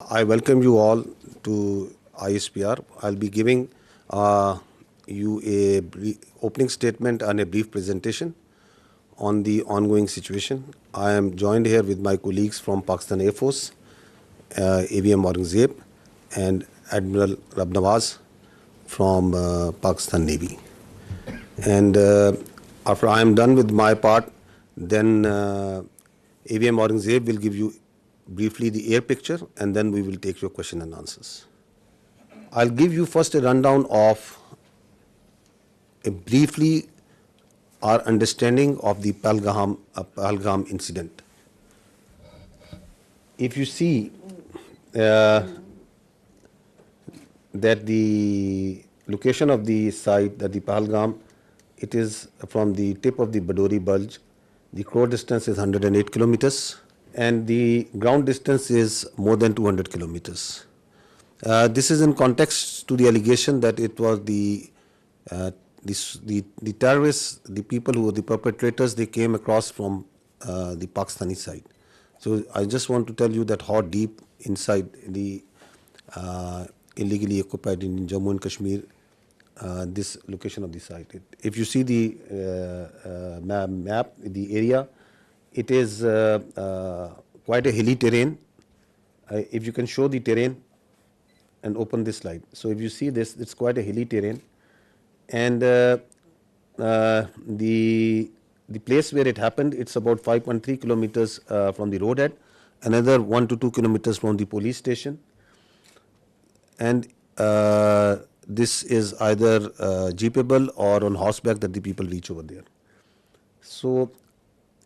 I welcome you all to ISPR. I'll be giving you a opening statement and a brief presentation on the ongoing situation. I am joined here with my colleagues from Pakistan Air Force, AVM Aurangzeb, and Admiral Rabnawaz from Pakistan Navy. And after I am done with my part, then AVM Aurangzeb will give you briefly the air picture, and then we will take your question and answers. I'll give you first a rundown of briefly our understanding of the Pahalgam incident. If you see that the location of the site, that the Pahalgam, it is from the tip of the Badori Bulge. The crow distance is 108 kilometers. And the ground distance is more than 200 kilometers. This is in context to the allegation that it was the terrorists, the people who were the perpetrators, they came across from the Pakistani side. So I just want to tell you that how deep inside the illegally occupied in Jammu and Kashmir, this location of the site. If you see the map, the area, it is quite a hilly terrain. If you can show the terrain and open this slide. So if you see this, it's quite a hilly terrain. And the place where it happened, it's about 5.3 kilometers from the roadhead, another 1 to 2 kilometers from the police station. And this is either jeepable or on horseback that the people reach over there. So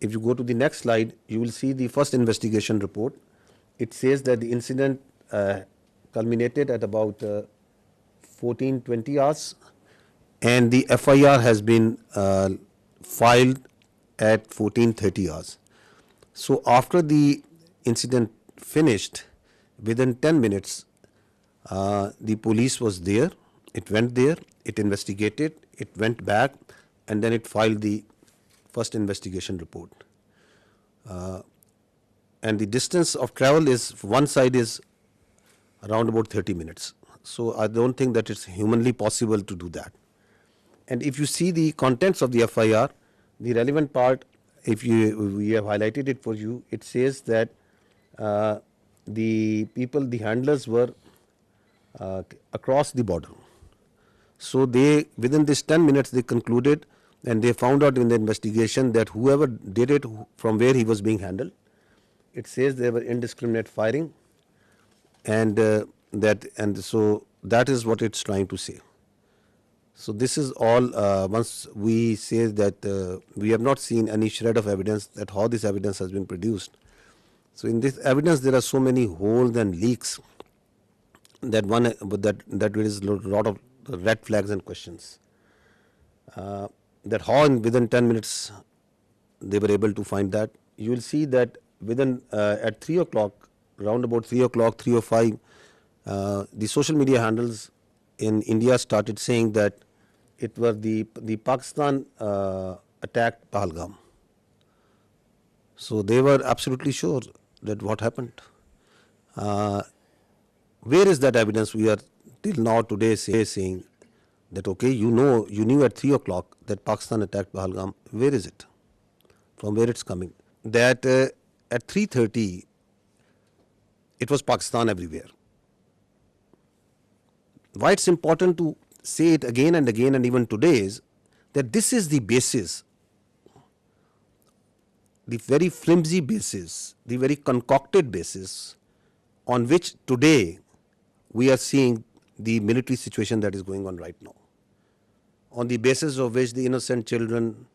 if you go to the next slide, you will see the first investigation report. It says that the incident culminated at about 14:20 hours, and the FIR has been filed at 14:30 hours. So after the incident finished, within 10 minutes, the police was there. It went there, it investigated, it went back, and then it filed the first investigation report. And the distance of travel is, one side is around about 30 minutes. So I don't think that it's humanly possible to do that. And if you see the contents of the FIR, the relevant part, we have highlighted it for you, it says that the people, the handlers were across the border. So they, within this 10 minutes, they concluded, and they found out in the investigation that whoever did it, from where he was being handled, it says there were indiscriminate firing, and so that is what it's trying to say. So this is all. Once we say that we have not seen any shred of evidence that how this evidence has been produced. So in this evidence there are so many holes and leaks that there is a lot of red flags and questions. That how within 10 minutes they were able to find that. You will see that within at 3 o'clock, around about 3 o'clock, 3:05, the social media handles in India started saying that it was the Pakistan attacked Pahalgam. So they were absolutely sure that what happened. Where is that evidence? We are till now today saying that okay, you knew at 3 o'clock that Pakistan attacked Pahalgam. Where is it? From where it's coming? That at 3:30, it was Pakistan everywhere. Why it's important to say it again and again, and even today, is that this is the basis, the very flimsy basis, the very concocted basis on which today we are seeing the military situation that is going on right now, on the basis of which the innocent children,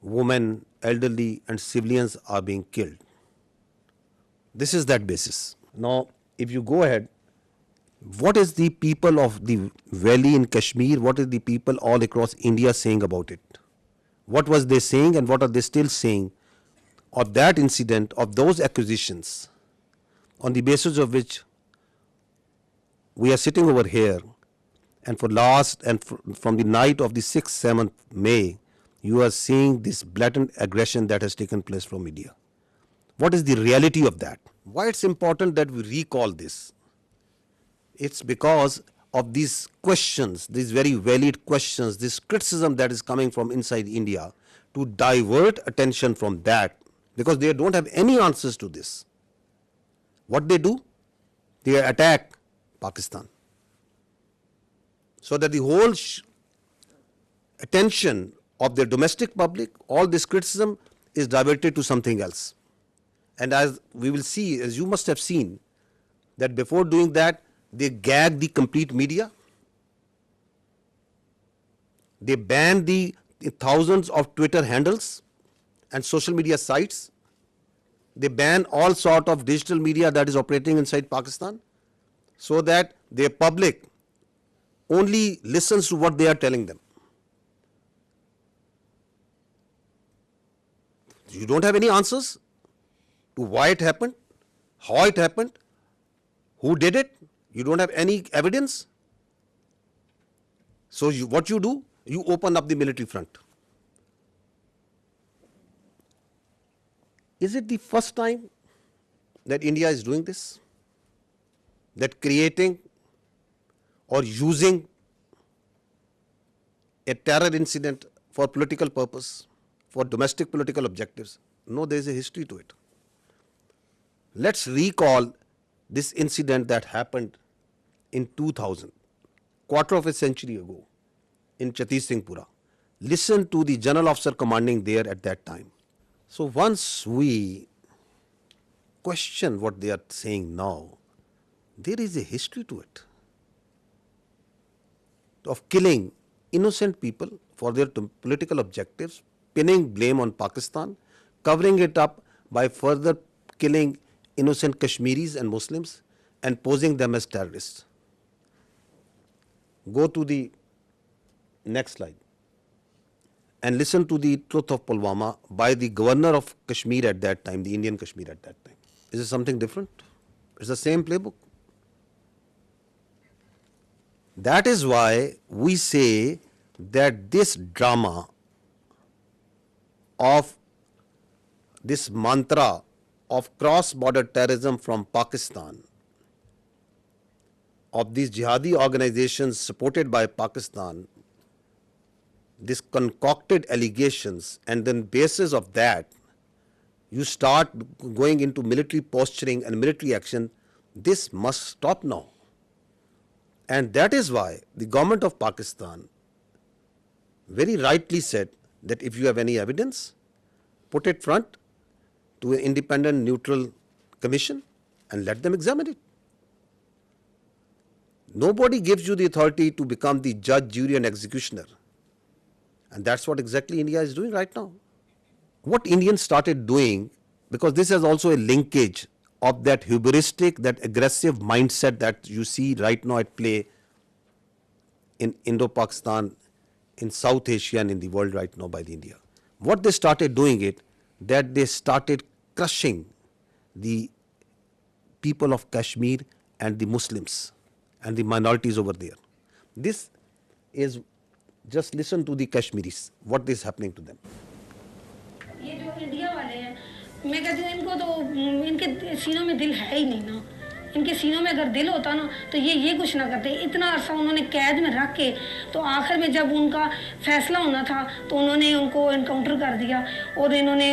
women, elderly and civilians are being killed. This is that basis. Now, if you go ahead, what is the people of the valley in Kashmir, what is the people all across India saying about it? What was they saying and what are they still saying of that incident, of those accusations, on the basis of which we are sitting over here, and from the night of the 6th, 7th May, you are seeing this blatant aggression that has taken place from India. What is the reality of that? Why it's important that we recall this? It's because of these questions, these very valid questions, this criticism that is coming from inside India to divert attention from that, because they don't have any answers to this. What they do? They attack Pakistan. So that the whole attention of their domestic public, all this criticism is diverted to something else. And as we will see, as you must have seen, that before doing that, they gag the complete media. They ban the thousands of Twitter handles and social media sites. They ban all sort of digital media that is operating inside Pakistan, so that their public only listens to what they are telling them. You don't have any answers to why it happened, how it happened, who did it. You don't have any evidence. So what you do, you open up the military front. Is it the first time that India is doing this? That creating or using a terror incident for political purpose, for domestic political objectives? No, there is a history to it. Let's recall this incident that happened in 2000, quarter of a century ago, in Chatti Singhpura. Listen to the general officer commanding there at that time. So once we question what they are saying now, there is a history to it of killing innocent people for their political objectives, pinning blame on Pakistan, covering it up by further killing innocent Kashmiris and Muslims and posing them as terrorists. Go to the next slide and listen to the truth of Pulwama by the governor of Kashmir at that time, the Indian Kashmir at that time. Is it something different? It's the same playbook. That is why we say that this drama of this mantra of cross-border terrorism from Pakistan, of these jihadi organizations supported by Pakistan, this concocted allegations, and then basis of that, you start going into military posturing and military action. This must stop now. And that is why the government of Pakistan very rightly said that if you have any evidence, put it front to an independent, neutral commission and let them examine it. Nobody gives you the authority to become the judge, jury and executioner. And that's what exactly India is doing right now. What Indians started doing, because this has also a linkage of that hubristic, that aggressive mindset that you see right now at play in Indo-Pakistan, in South Asia and in the world right now by the India. What they started doing it, that they started crushing the people of Kashmir and the Muslims and the minorities over there. This is, just listen to the Kashmiris, what is happening to them. ये जो India वाले हैं, मैं कहती हूँ इनको तो इनके सीनों में दिल है ही नहीं ना. इनके सीनों में अगर दिल होता ना तो ये कुछ ना करते. इतना अरसा उन्होंने कैद में रख के तो आखिर में जब उनका फैसला होना था तो उन्होंने उनको एनकाउंटर कर दिया और इन्होंने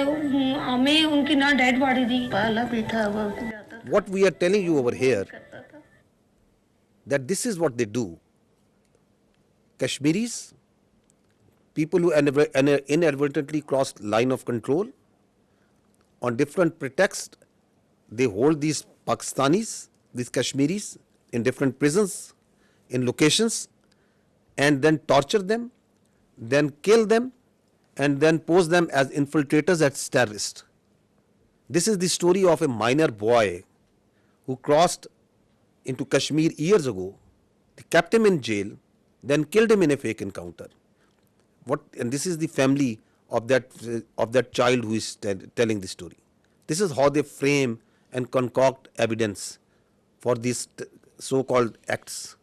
हमें उनकी ना डेड बॉडी दी. पाला भी था वो. What we are telling you over here, that this is what they do. Kashmiris, people who inadvertently crossed line of control, on different pretexts, they hold these Pakistanis, these Kashmiris, in different prisons, in locations, and then torture them, then kill them, and then pose them as infiltrators, as terrorists. This is the story of a minor boy who crossed into Kashmir years ago. They kept him in jail, then killed him in a fake encounter. And this is the family of that child who is telling the story. This is how they frame and concoct evidence for these so-called acts.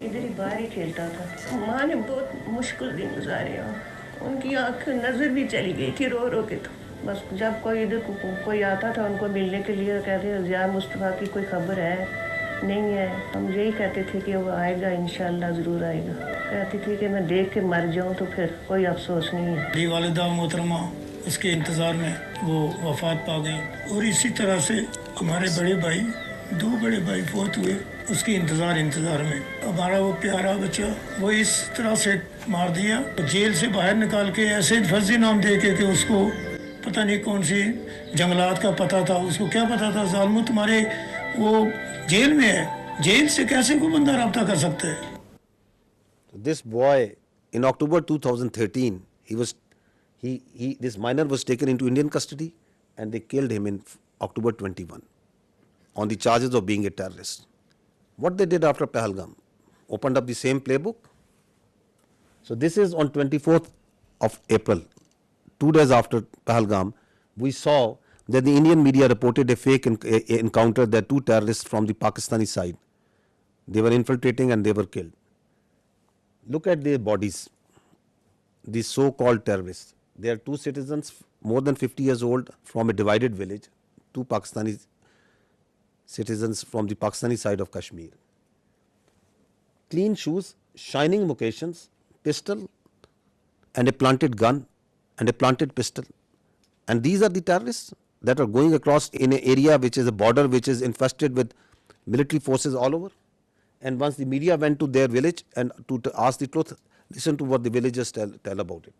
इधर ही बाहर ही खेलता था. माँ ने बहुत मुश्किल दिन गुजारे. उनकी आँख नजर भी चली गई थी रो रो के. तो बस जब कोई इधर कोई आता था उनको मिलने के लिए कहते ज़िया मुस्तफ़ा की कोई खबर है, नहीं है। हम यही कहते थे कि वो आएगा, इंशाल्लाह ज़रूर आएगा। कहती थी कि मैं देख के मर जाऊँ तो फिर कोई अफसोस नहीं है। मेरी वालिदा मोहतरमा उसके इंतज़ार में वो वफ़ात पा गई, और इसी तरह से हमारे बड़े भाई, 2 बड़े भाई फौत हुए उसके इंतज़ार में। हमारा वो प्यारा बच्चा वो इस तरह से मार दिया, जेल से बाहर निकाल के ऐसे फर्जी नाम दे के कि उसको पता नहीं कौन सी जंगलात का पता था, उसको क्या पता था जालिमो तुम्हारे वो जेल में है, जेल से कैसे कोई बंदा रब्ता कर सकता है। This boy in October 2013, this minor was taken into Indian custody and they killed him in October 21 on the charges of being a terrorist. What they did after Pahalgam, opened up the same playbook. So this is on 24th of April, 2 days after Pahalgam, we saw that the Indian media reported a fake encounter that 2 terrorists from the Pakistani side, they were infiltrating and they were killed. Look at their bodies, these so-called terrorists. They are 2 citizens more than 50 years old from a divided village, 2 Pakistani citizens from the Pakistani side of Kashmir. Clean shoes, shining moccasins, pistol and a planted gun and a planted pistol. And these are the terrorists that are going across in an area which is a border which is infested with military forces all over. And once the media went to their village and to ask the truth, listen to what the villagers tell about it.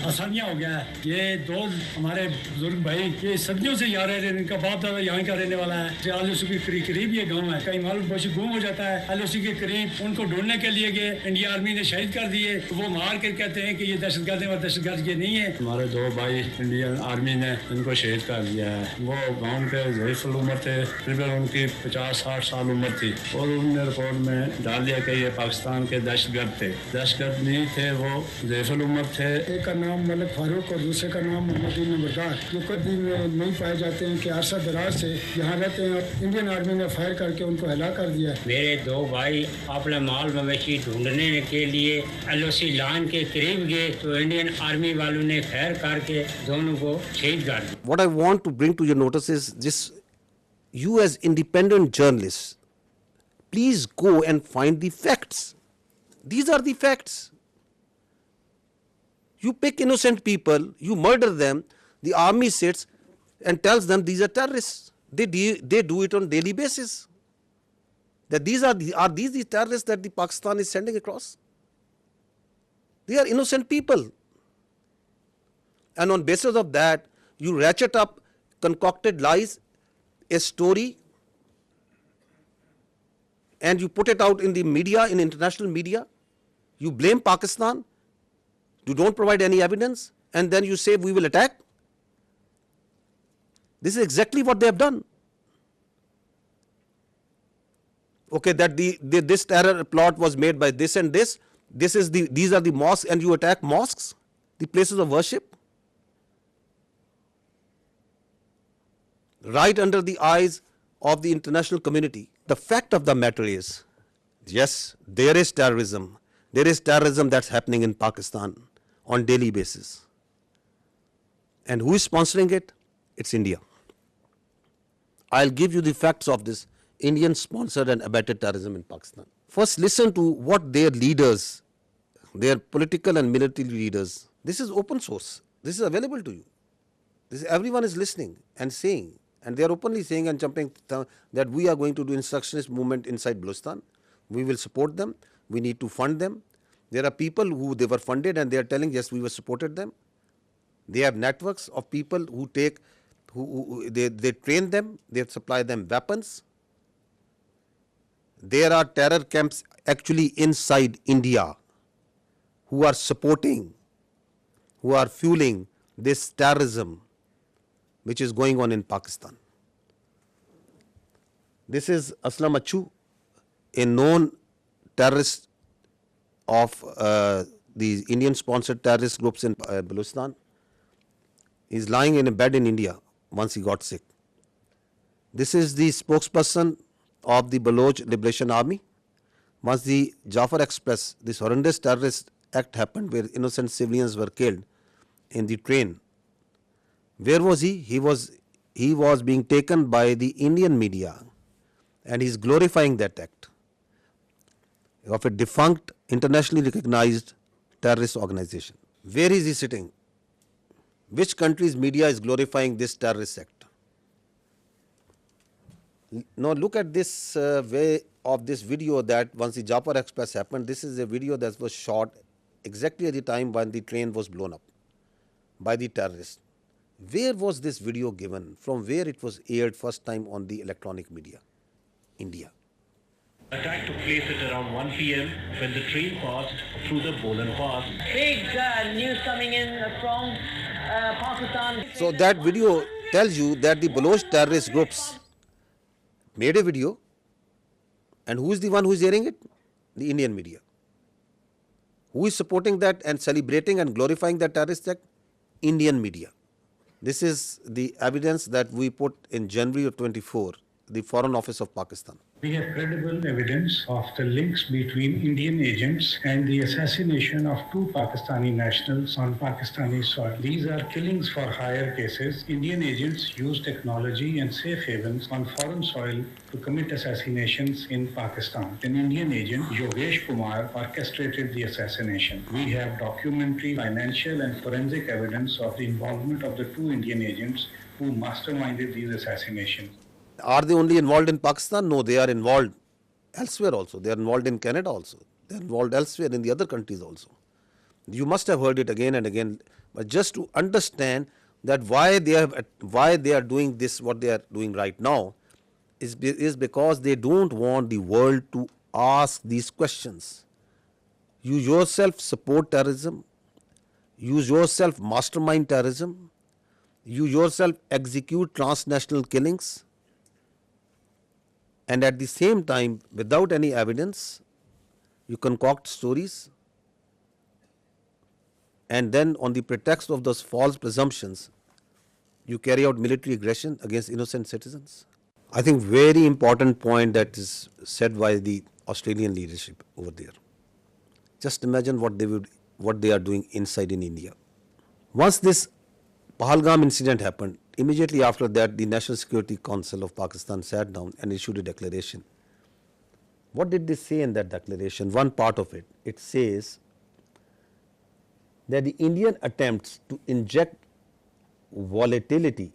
आसानियाँ हो गया है, ये 2 हमारे बुजुर्ग भाई ये सदियों से यहाँ रह रहे हैं, इनका बाप दादा यहाँ का रहने वाला है। आलूसी के करीब ये गांव है, कहीं मालूम पशु गुम हो जाता है, आलूसी के करीब उनको ढूंढने के लिए गए, इंडिया आर्मी ने शहीद कर दिए, वो मार के कहते हैं कि ये दहशतगर्द है और दहशतगर्द ये नहीं है। हमारे 2 भाई इंडियन आर्मी ने इनको शहीद कर दिया है। वो गाँव के ज़ईफ़ुल उम्र थे, तकरीबन उनकी 50-60 साल उम्र थी, और उन्होंने रिपोर्ट में डाल दिया कि ये पाकिस्तान के दहशतगर्द थे। दहशतगर्द नहीं थे, वो ज़ईफ़ुल उम्र थे। एक का नाम मलिक फारूक और दूसरे का नाम मोहम्मद नंबरदार, जो कभी नहीं पाए जाते हैं कि अरसा दराज से यहाँ रहते हैं, और इंडियन आर्मी ने फायर करके उनको हलाक कर दिया। मेरे 2 भाई अपना माल मवेशी ढूंढने के लिए एलओसी लाइन के करीब गए तो इंडियन आर्मी वालों ने फायर करके दोनों को शहीद कर दिया। What I want to bring to your notice is this: you as independent journalists, please go and find the facts. These are the facts. You pick innocent people, you murder them, the army sits and tells them these are terrorists. They do it on daily basis. That these are these the terrorists that the Pakistan is sending across? They are innocent people. And on basis of that, you ratchet up concocted lies, a story, and you put it out in the media, in international media. You blame Pakistan. You don't provide any evidence, and then you say we will attack. This is exactly what they have done. Okay, that this terror plot was made by this and this. These are the mosques, and you attack mosques, the places of worship, right under the eyes of the international community. The fact of the matter is, yes, there is terrorism. There is terrorism that's happening in Pakistan on daily basis. And who is sponsoring it? It's India. I'll give you the facts of this Indian sponsored and abetted terrorism in Pakistan. First, listen to what their leaders, their political and military leaders, this is open source. This is available to you. Everyone is listening and saying, and they are openly saying and jumping that we are going to do insurrectionist movement inside Balochistan. We will support them. We need to fund them. There are people who they were funded and they are telling, yes, we were supported them. They have networks of people who they train them, they supply them weapons. There are terror camps actually inside India who are supporting, who are fueling this terrorism which is going on in Pakistan. This is Aslam Achu, a known terrorist of the Indian-sponsored terrorist groups in Balochistan. He's lying in a bed in India once he got sick. This is the spokesperson of the Baloch Liberation Army. Once the Jafar Express, this horrendous terrorist act happened where innocent civilians were killed in the train Where was he? He was being taken by the Indian media, and he's glorifying that act of a defunct, internationally recognized terrorist organization. Where is he sitting? Which country's media is glorifying this terrorist act? Now look at this way of this video that once the Jafar Express happened, this is a video that was shot exactly at the time when the train was blown up by the terrorists. Where was this video given? From where it was aired first time on the electronic media? India. Attack took place at around 1 p.m. when the train passed through the Bolan Pass. Big news coming in from Pakistan. So that video tells you that the Baloch terrorist groups made a video, and who is the one who is airing it? The Indian media. Who is supporting that and celebrating and glorifying that terrorist act? Indian media. This is the evidence that we put in January of 24, the Foreign Office of Pakistan. We have credible evidence of the links between Indian agents and the assassination of two Pakistani nationals on Pakistani soil. These are killings for hire cases. Indian agents use technology and safe havens on foreign soil to commit assassinations in Pakistan. An Indian agent, Yogesh Kumar, orchestrated the assassination. We have documentary, financial and forensic evidence of the involvement of the two Indian agents who masterminded these assassinations. Are they only involved in Pakistan? No, they are involved elsewhere also. They are involved in Canada also. They are involved elsewhere in the other countries also. You must have heard it again and again, but just to understand that why they are doing this, what they are doing right now, is because they don't want the world to ask these questions. You yourself support terrorism. You yourself mastermind terrorism. You yourself execute transnational killings. And at the same time, without any evidence, you concoct stories, and then on the pretext of those false presumptions, you carry out military aggression against innocent citizens. I think very important point that is said by the Australian leadership over there. Just imagine what they are doing inside in India. Once this Pahalgam incident happened, immediately after that, the National Security Council of Pakistan sat down and issued a declaration. What did they say in that declaration? One part of it, it says that the Indian attempts to inject volatility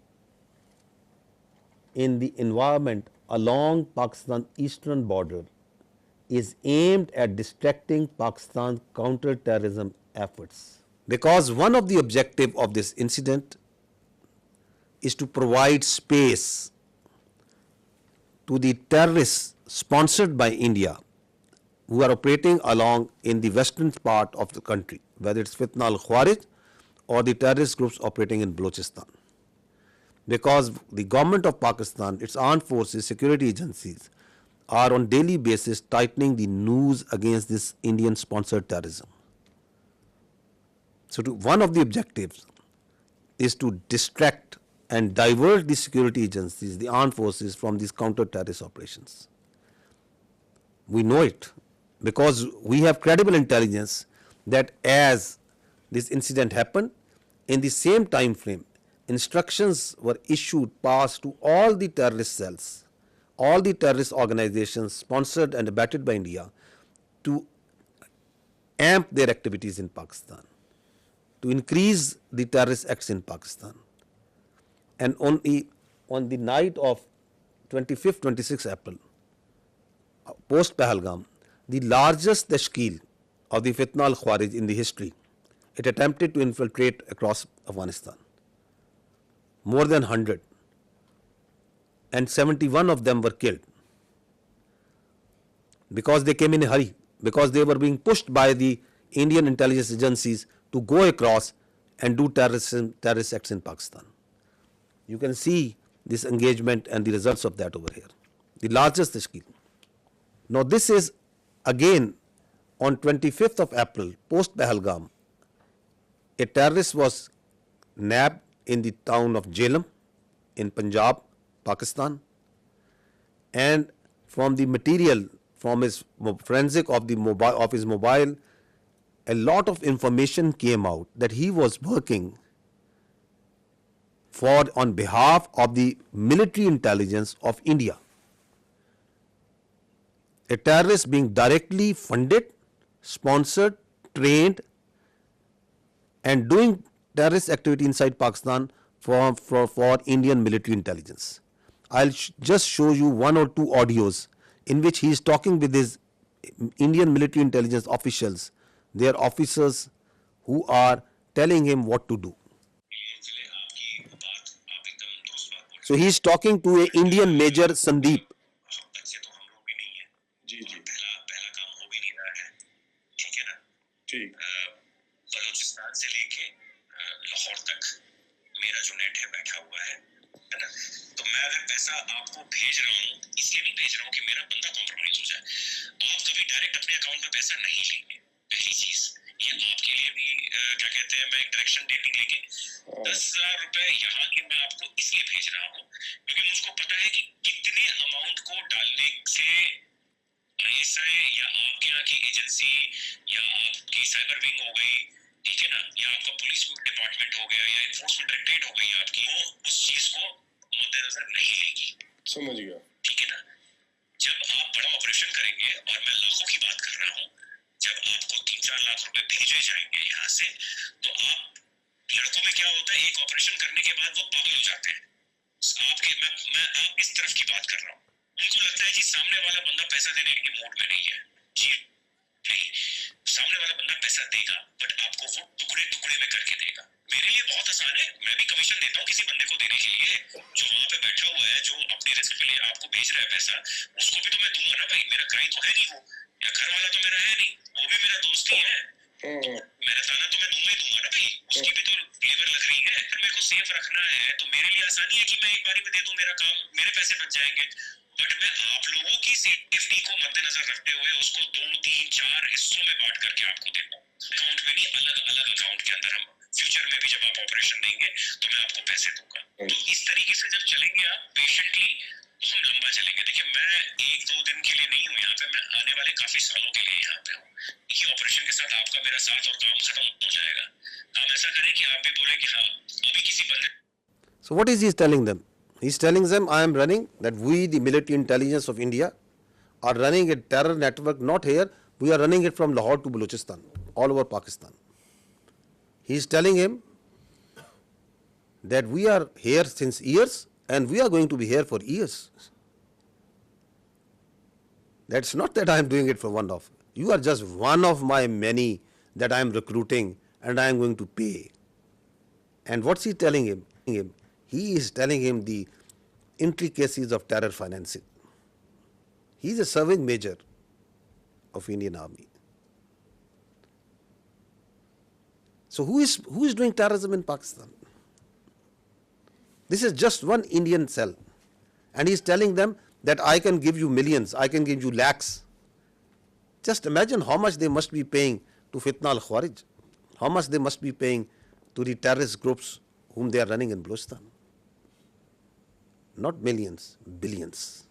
in the environment along Pakistan's eastern border is aimed at distracting Pakistan's counter-terrorism efforts. Because one of the objectives of this incident is to provide space to the terrorists sponsored by India who are operating along in the western part of the country, whether it's Fitna al-Khawarij or the terrorist groups operating in Balochistan. Because the government of Pakistan, its armed forces, security agencies are on daily basis tightening the noose against this Indian sponsored terrorism. So one of the objectives is to distract and divert the security agencies, the armed forces, from these counter-terrorist operations. We know it because we have credible intelligence that as this incident happened, in the same time frame, instructions were issued, passed to all the terrorist cells, all the terrorist organizations sponsored and abetted by India to amp their activities in Pakistan, to increase the terrorist acts in Pakistan. And on the night of 25th, 26th April, post Pahalgam, the largest tashkeel of the Fitna al-Khawarij in the history, it attempted to infiltrate across Afghanistan. More than 100. And 71 of them were killed. Because they came in a hurry, because they were being pushed by the Indian intelligence agencies to go across and do terrorist acts in Pakistan. You can see this engagement and the results of that over here. The largest tashkeel. Now this is again on 25th of April, post Pahalgam, a terrorist was nabbed in the town of Jhelum in Punjab, Pakistan, and from the material, from his forensic of his mobile, a lot of information came out that he was working on behalf of the military intelligence of India. A terrorist being directly funded, sponsored, trained, and doing terrorist activity inside Pakistan for Indian military intelligence. I'll just show you one or two audios in which he is talking with his Indian military intelligence officials, their officers who are telling him what to do. So he is talking to an Indian Major Sandeep. Balochistan से लेके लाहौर तक मेरा जो net है बैठा हुआ है ना, तो मैं अगर पैसा आपको भेज रहा हूँ इसलिए नहीं भेज रहा हूँ कि मेरा बंदा कॉम्प्रोमाइज हो जाए। आप कभी डायरेक्ट अपने अकाउंट में पैसा नहीं लेंगे, पहली चीज ये आपके लिए भी क्या कहते हैं, मैं एक डायरेक्शन डेटिंग लेके 10,000 रुपए यहाँ के मैं आपको इसलिए भेज रहा हूँ क्योंकि मुझको पता है कि कितने अमाउंट को डालने से ISI या आपके यहाँ की एजेंसी या आपकी साइबर विंग हो गई, ठीक है ना, या आपका पुलिस डिपार्टमेंट हो गया या एनफोर्समेंट डायरेक्टरेट हो गई आपकी, वो उस चीज को मद्देनजर नहीं लेगी। समझ गया, ठीक है ना। जब आप बड़ा ऑपरेशन करेंगे, और मैं लाखों की बात कर रहा हूँ, जब आपको 3-4 लाख रुपए भेजे जाएंगे यहाँ से, तो आप लड़कों में क्या होता है, एक ऑपरेशन करने के बाद वो पागल हो जाते हैं। आपके मैं आप इस तरफ की बात कर रहा हूँ, उनको लगता है कि सामने वाला बंदा पैसा देने के मूड में नहीं है। जी नहीं, सामने वाला बंदा पैसा देगा बट आपको वो टुकड़े टुकड़े में करके देगा। मेरे लिए बहुत आसान है, मैं भी कमीशन देता हूँ किसी बंदे को देने के लिए, जो वहां पे बैठा हुआ है, जो अपने रिस्क पे लिए आपको भेज रहा है पैसा, उसको भी तो मैं दूंगा ना भाई, मेरा क्लाइंट तो है नहीं वो, या घर वाला तो मेरा है नहीं, वो भी मेरा दोस्त ही है, मेरा ताना तो मैं दूंगा ही दूंगा ना भाई, उसकी भी तो लेबर लग रही है। फिर मेरे को सेफ रखना है तो मेरे लिए आसानी है कि मैं एक बारी में दे दूं, मेरा काम, मेरे पैसे बच जाएंगे। बट मैं आप लोगों की सेफ्टी को मद्देनजर रखते हुए उसको 2-3-4 हिस्सों में बांट करके आपको देता हूँ, अकाउंट में नहीं, अलग अलग अकाउंट के अंदर। हम फ्यूचर में भी जब आप ऑपरेशन देंगे तो मैं आपको पैसे दूंगा। तो इस तरीके से जब चलेंगे आप पेशेंटली, तो हम लंबा चलेंगे। देखिए मैं 1-2 दिन के लिए नहीं हूँ यहाँ पे, मैं आने वाले काफी सालों के लिए यहाँ पे हूँ। इसी ऑपरेशन के साथ आपका मेरा साथ और काम खत्म हो जाएगा। हम ऐसा करें कि आप भी बोले कि हाँ अभी किसी बंदे। So what is he telling them? He's telling them, I am running, that we, the military intelligence of India, are running a terror network, not here, we are running it from Lahore to Balochistan, all over Pakistan. He's telling him that we are here since years and we are going to be here for years. That's not that I am doing it for one off. You are just one of my many that I am recruiting and I am going to pay. And what's he telling him? He is telling him the intricacies of terror financing. He is a serving major of Indian Army. So who is doing terrorism in Pakistan? This is just one Indian cell. And he is telling them that I can give you millions, I can give you lakhs. Just imagine how much they must be paying to Fitna al-Khawarij, how much they must be paying to the terrorist groups whom they are running in Balochistan. Not millions, billions.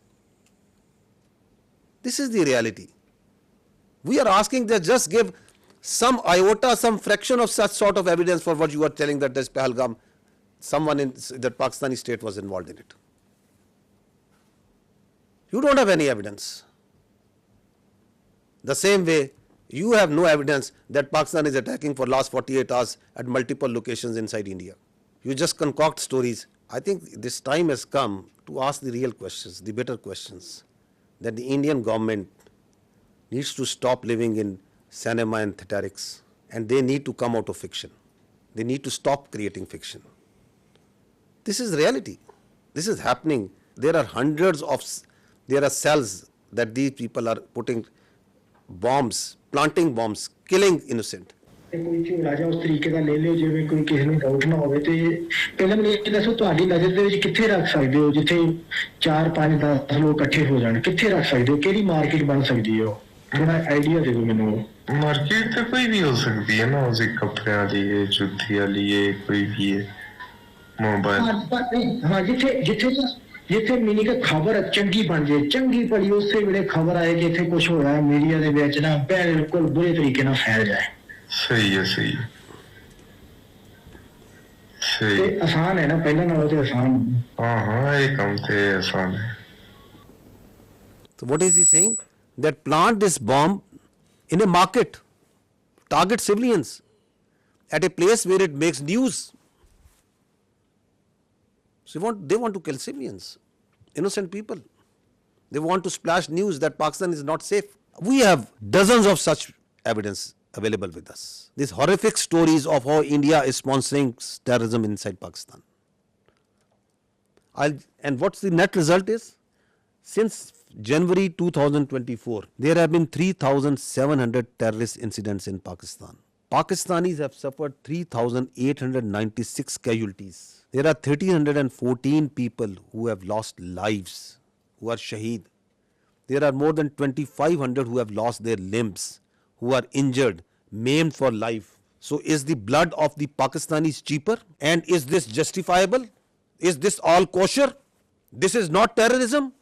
This is the reality. We are asking that just give some iota, some fraction of such sort of evidence for what you are telling that this Pahalgam, someone in the Pakistani state was involved in it. You don't have any evidence. The same way, you have no evidence that Pakistan is attacking for last 48 hours at multiple locations inside India. You just concoct stories. I think this time has come to ask the real questions, the better questions, that the Indian government needs to stop living in cinema and theatrics, and they need to come out of fiction. They need to stop creating fiction. This is reality. This is happening. There are there are cells that these people are putting bombs, planting bombs, killing innocent. ਕੋਈ ਝੋਲਾ ਜਾਂ ਉਸ ਤਰੀਕੇ ਦਾ ਲੈ ਲਿਓ ਜਿਵੇਂ ਕੋਈ ਕਿਸੇ ਨੂੰ ਡਾਊਟ ਨਾ ਹੋਵੇ ਤੇ ਪਹਿਲਾਂ ਮੈਨੂੰ ਇਹ ਦੱਸੋ ਤੁਹਾਡੀ ਨਜ਼ਰ ਦੇ ਵਿੱਚ ਕਿੱਥੇ ਰੱਖ ਸਕਦੇ ਹੋ ਜਿੱਥੇ 4-5-10 ਲੋਕ ਇਕੱਠੇ ਹੋ ਜਾਣ ਕਿੱਥੇ ਰੱਖ ਸਕਦੇ ਹੋ ਕਿਹੜੀ ਮਾਰਕੀਟ ਬਣ ਸਕਦੀ ਹੈ ਉਹ ਥੋੜਾ ਆਈਡੀਆ ਦੇ ਦਿਓ ਮੈਨੂੰ मार्केट तो कोई भी हो सकती है ना उसे कपड़े वाली है जूती वाली है कोई भी है मोबाइल हाँ जिथे मीनी का खबर चंगी बन जाए चंगी भली उसे ਵੇਲੇ खबर आए कि इथे कुछ हो रहा है मीडिया ਦੇ ਵਿੱਚ ਨਾ बिल्कुल बुरे तरीके ਨਾਲ फैल जाए सही है सही ਤੇ ਆਸਾਨ ਹੈ ਨਾ ਪਹਿਲਾਂ ਨਾਲੋਂ ਤੇ ਆਸਾਨ हाँ ये काम थे आसान है So what is he saying? That plant this bomb in a market, target civilians at a place where it makes news. So they want to kill civilians, innocent people. They want to splash news that Pakistan is not safe. We have dozens of such evidence available with us. These horrific stories of how India is sponsoring terrorism inside Pakistan. And what's the net result is? Since January 2024, there have been 3,700 terrorist incidents in Pakistan. Pakistanis have suffered 3,896 casualties. There are 1,314 people who have lost lives, who are shaheed. There are more than 2,500 who have lost their limbs, who are injured, maimed for life. So is the blood of the Pakistanis cheaper? And is this justifiable? Is this all kosher? This is not terrorism?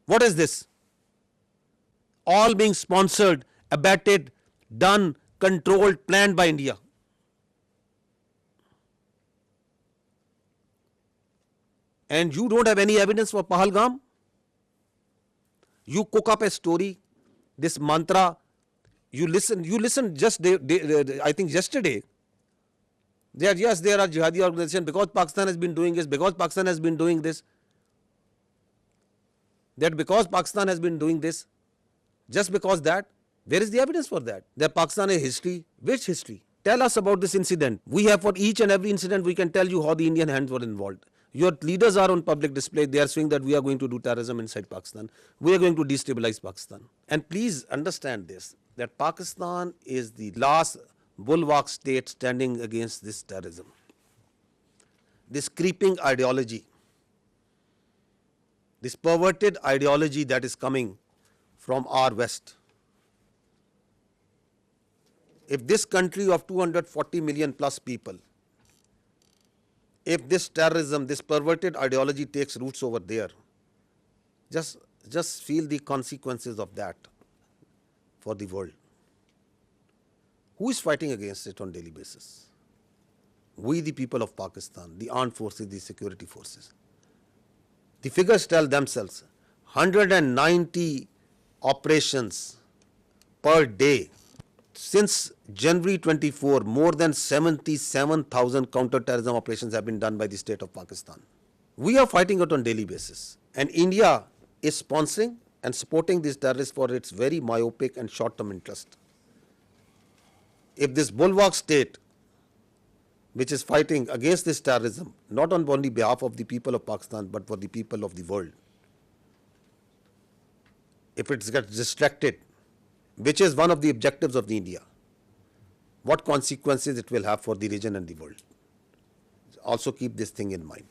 What is this? All being sponsored, abetted, done, controlled, planned by India. And you don't have any evidence for Pahalgam? You cook up a story, this mantra, you listen just I think yesterday, that yes, there are jihadi organizations because Pakistan has been doing this, because Pakistan has been doing this. That because Pakistan has been doing this, just because that, where is the evidence for that? That Pakistan has history. Which history? Tell us about this incident. We have, for each and every incident, we can tell you how the Indian hands were involved. Your leaders are on public display. They are saying that we are going to do terrorism inside Pakistan. We are going to destabilize Pakistan. And please understand this, that Pakistan is the last bulwark state standing against this terrorism. This creeping ideology, this perverted ideology that is coming from our West. If this country of 240 million plus people, if this terrorism, this perverted ideology takes roots over there, just feel the consequences of that for the world. Who is fighting against it on daily basis? We, the people of Pakistan, the armed forces, the security forces. The figures tell themselves, 190 operations per day. Since January 24, more than 77,000 counter-terrorism operations have been done by the state of Pakistan. We are fighting it on daily basis. And India is sponsoring and supporting these terrorists for its very myopic and short-term interest. If this bulwark state, which is fighting against this terrorism, not on only behalf of the people of Pakistan, but for the people of the world, if it gets distracted, which is one of the objectives of the India, what consequences it will have for the region and the world. Also keep this thing in mind.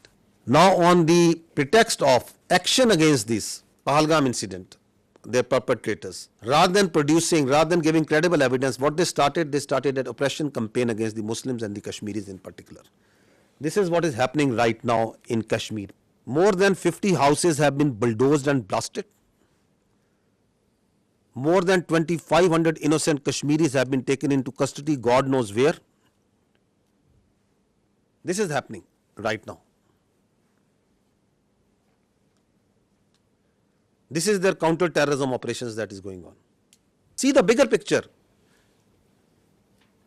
Now, on the pretext of action against this Pahalgam incident, their perpetrators, rather than giving credible evidence, what they started an oppression campaign against the Muslims and the Kashmiris in particular. This is what is happening right now in Kashmir. More than 50 houses have been bulldozed and blasted. More than 2,500 innocent Kashmiris have been taken into custody, God knows where. This is happening right now. This is their counter-terrorism operations that is going on. See the bigger picture.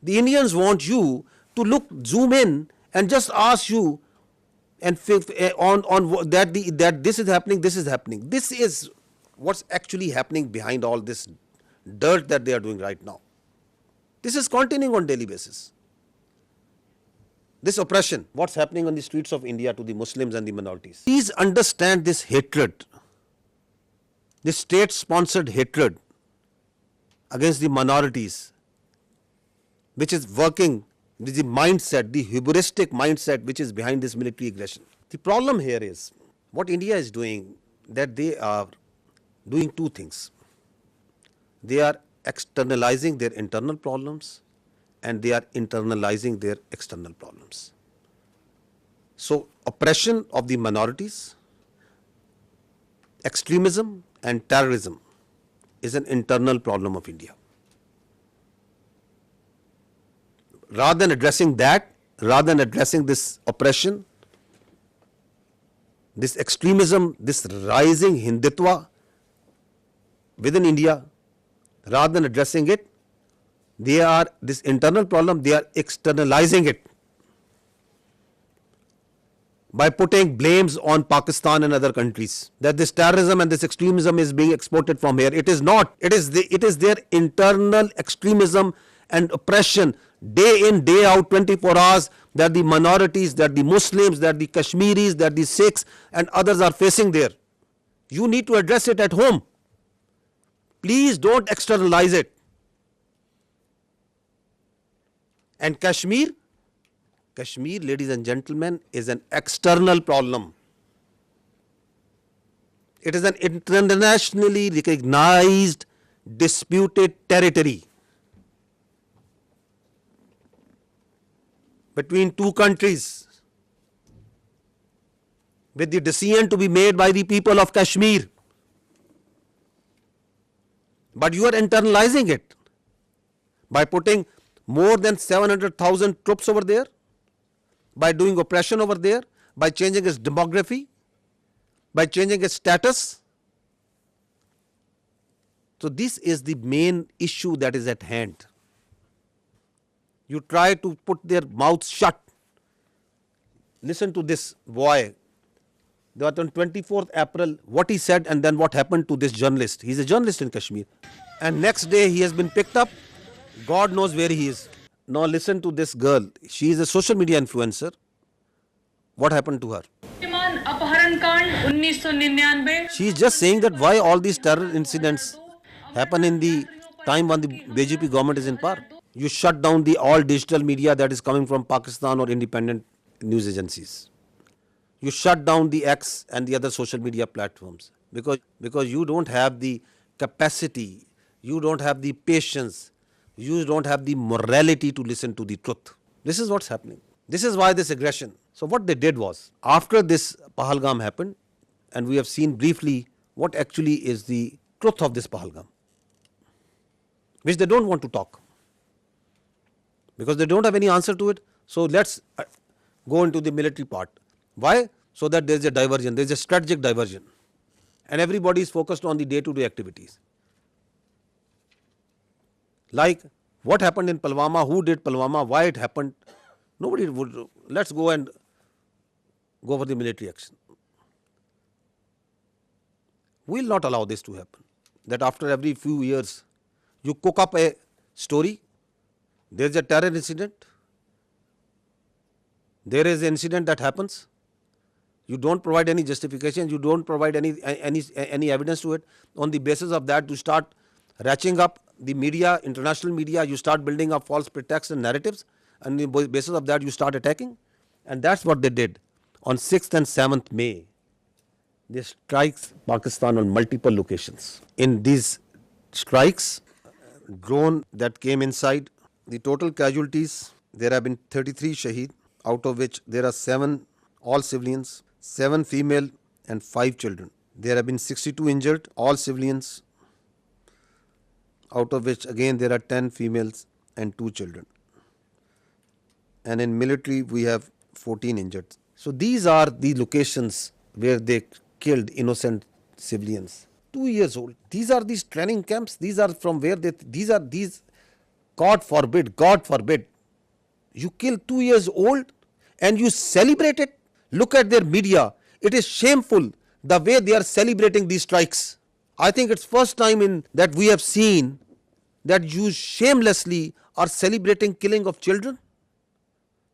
The Indians want you to zoom in and just ask you and on that this is happening, this is happening. This is what's actually happening behind all this dirt that they are doing right now. This is continuing on daily basis. This oppression, what's happening on the streets of India to the Muslims and the minorities. Please understand this hatred, this state-sponsored hatred against the minorities, which is working, the mindset, the hubristic mindset which is behind this military aggression. The problem here is, what India is doing, that they are doing two things. They are externalizing their internal problems and they are internalizing their external problems. So, oppression of the minorities, extremism and terrorism is an internal problem of India. rather than addressing that, rather than addressing this oppression, this extremism, this rising Hindutva within India, rather than addressing it, they are, this internal problem, they are externalizing it by putting blames on Pakistan and other countries, that this terrorism and this extremism is being exported from here. It is not. It is their internal extremism and oppression, day in, day out, 24 hours, that the minorities, that the Muslims, that the Kashmiris, that the Sikhs and others are facing there. You need to address it at home. Please don't externalize it. And Kashmir, ladies and gentlemen, is an external problem. It is an internationally recognized disputed territory between two countries, with the decision to be made by the people of Kashmir. But you are internalizing it by putting more than 700,000 troops over there, by doing oppression over there, by changing its demography, by changing its status. So this is the main issue that is at hand. You try to put their mouths shut. Listen to this boy. That on 24th April, what he said and then what happened to this journalist. He's a journalist in Kashmir. And next day he has been picked up. God knows where he is. Now listen to this girl. She is a social media influencer. What happened to her? She is just saying that why all these terror incidents happen in the time when the BJP government is in power. You shut down the all digital media that is coming from Pakistan or independent news agencies. You shut down the X and the other social media platforms because you don't have the capacity, you don't have the patience, you don't have the morality to listen to the truth. This is what's happening. This is why this aggression. So what they did was, after this Pahalgam happened, and we have seen briefly what actually is the truth of this Pahalgam, which they don't want to talk, because they don't have any answer to it. So let's go into the military part. Why? So that there is a diversion, there is a strategic diversion, and everybody is focused on the day-to-day activities. Like what happened in Pulwama, who did Pulwama, why it happened. Nobody would. Let's go for the military action. We will not allow this to happen. That after every few years, you cook up a story. There is a terror incident. There is an incident that happens. You don't provide any justification. You don't provide any evidence to it. On the basis of that, you start ratcheting up the media, international media. You start building up false pretexts and narratives. And on the basis of that, you start attacking. And that's what they did. On 6th and 7th May, they strikes Pakistan on multiple locations. In these strikes, drone that came inside, the total casualties, there have been 33 shaheed, out of which there are 7 all civilians, 7 female and 5 children. There have been 62 injured, all civilians, out of which again there are 10 females and 2 children. And in military we have 14 injured. So these are the locations where they killed innocent civilians. 2 years old. These are these training camps. These are from where these, God forbid, you kill 2 years old and you celebrate it. Look at their media. It is shameful the way they are celebrating these strikes. I think it's first time that we have seen that you shamelessly are celebrating killing of children.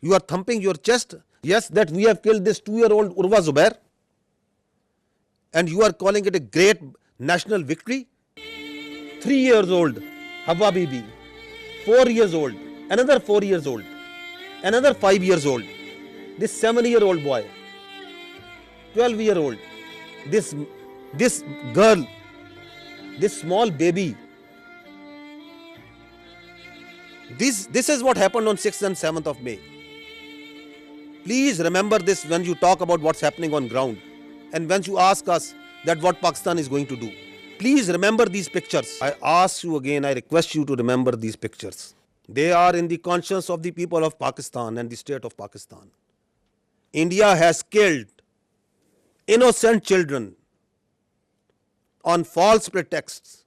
You are thumping your chest. Yes, that we have killed this 2-year-old Urwa Zubair. And you are calling it a great national victory. 3 years old Hawa Bibi. 4 years old. Another 4 years old. Another 5 years old. This 7-year-old boy. 12-year-old. This girl. This small baby. This is what happened on 6th and 7th of May. Please remember this when you talk about what's happening on ground and when you ask us that what Pakistan is going to do. Please remember these pictures. I ask you again, I request you to remember these pictures. They are in the conscience of the people of Pakistan and the state of Pakistan. India has killed innocent children on false pretexts,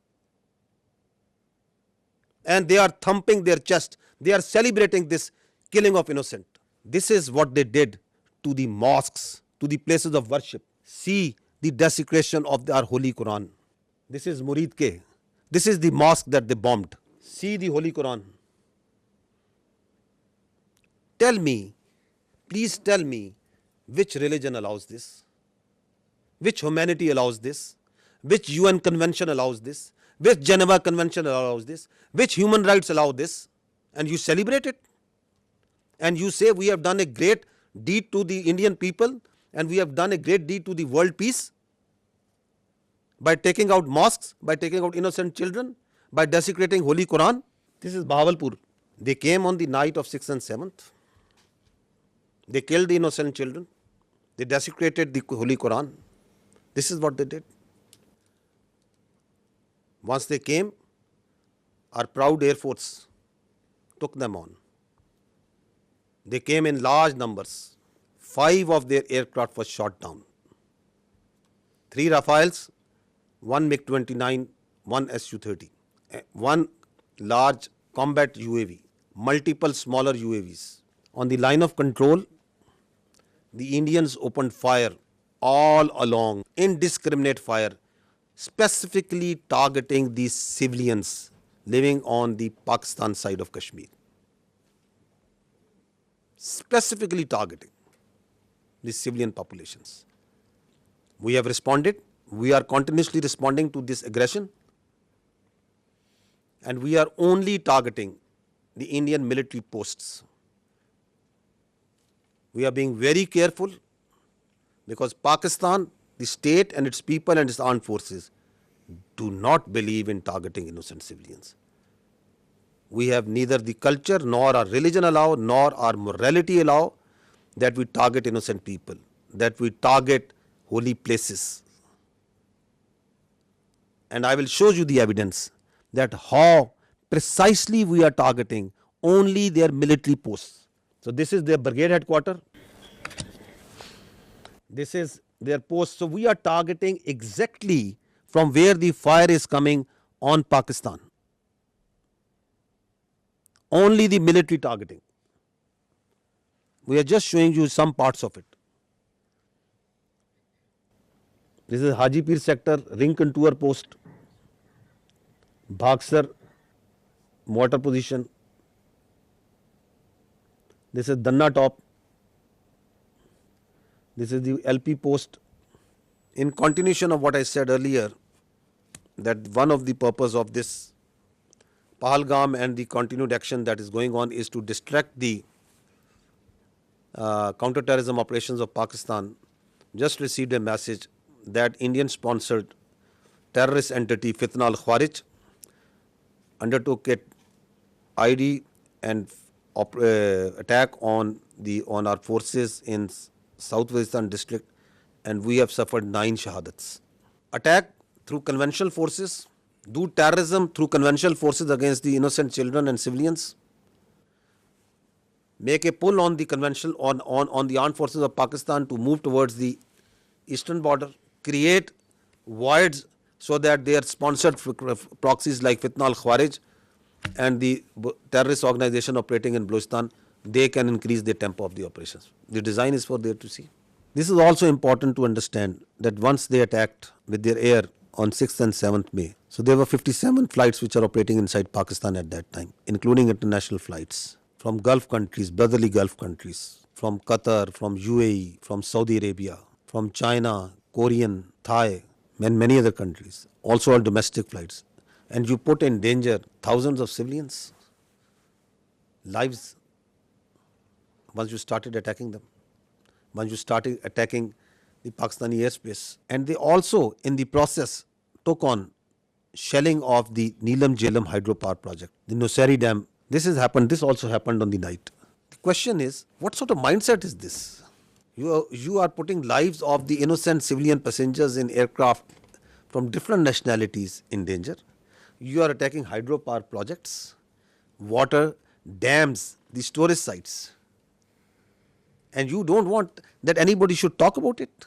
and they are thumping their chest. They are celebrating this killing of innocent. This is what they did to the mosques, to the places of worship. See the desecration of our Holy Quran. This is Murid Ke. This is the mosque that they bombed. See the Holy Quran. Tell me, please tell me, which religion allows this? Which humanity allows this? Which UN convention allows this? Which Geneva Convention allows this? Which human rights allow this? And you celebrate it? And you say we have done a great deed to the Indian people and we have done a great deed to the world peace by taking out mosques, by taking out innocent children, by desecrating Holy Quran. This is Bahawalpur. They came on the night of 6th and 7th. They killed the innocent children. They desecrated the Holy Quran. This is what they did. Once they came, our proud Air Force took them on. They came in large numbers. 5 of their aircraft was shot down. 3 Rafales, 1 MiG-29, 1 Su-30, 1 large combat UAV, multiple smaller UAVs. On the line of control, the Indians opened fire all along, indiscriminate fire, specifically targeting the civilians living on the Pakistan side of Kashmir. Specifically targeting the civilian populations. We have responded. We are continuously responding to this aggression. And we are only targeting the Indian military posts. We are being very careful because Pakistan, the state and its people and its armed forces do not believe in targeting innocent civilians. We have neither the culture nor our religion allow nor our morality allow that we target innocent people, that we target holy places. And I will show you the evidence that how precisely we are targeting only their military posts. So this is their brigade headquarters. This is their post. So we are targeting exactly from where the fire is coming on Pakistan. Only the military targeting. We are just showing you some parts of it. This is Hajipir sector, ring contour post, Bhagsar mortar position. This is Danna top. This is the LP post. In continuation of what I said earlier, that one of the purpose of this Pahalgam and the continued action that is going on is to distract the counter-terrorism operations of Pakistan. Just received a message that Indian-sponsored terrorist entity Fitna al-Khawarij undertook a ID and attack on our forces in South Waziristan district, and we have suffered 9 shahadats. Attack through conventional forces, do terrorism through conventional forces against the innocent children and civilians, make a pull on the conventional on the armed forces of Pakistan to move towards the eastern border, create voids so that their sponsored proxies like Fitna al-Khawarij and the terrorist organization operating in Balochistan, they can increase the tempo of the operations. The design is for there to see. This is also important to understand that once they attacked with their air on 6th and 7th May, so there were 57 flights which are operating inside Pakistan at that time, including international flights from Gulf countries, brotherly Gulf countries, from Qatar, from UAE, from Saudi Arabia, from China, Korean, Thai, and many other countries, also all domestic flights. And you put in danger thousands of civilians' lives once you started attacking them, once you started attacking the Pakistani airspace. And they also, in the process, took on shelling of the Neelam Jhelum hydropower project, the Nusari Dam. This also happened on the night. The question is, what sort of mindset is this? You are putting lives of the innocent civilian passengers in aircraft from different nationalities in danger. You are attacking hydropower projects, water dams, the storage sites. And you don't want that anybody should talk about it,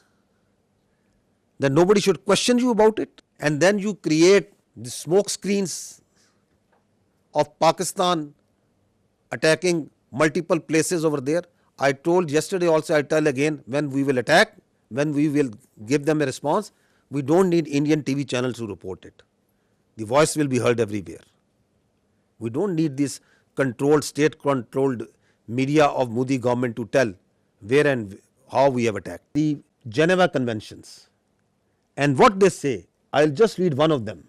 that nobody should question you about it. And then you create the smoke screens of Pakistan attacking multiple places over there. I told yesterday also, I tell again, when we will attack, when we will give them a response, we don't need Indian TV channels to report it. The voice will be heard everywhere. We don't need this controlled, state-controlled media of Modi government to tell where and how we have attacked. The Geneva Conventions and what they say, I'll just read one of them.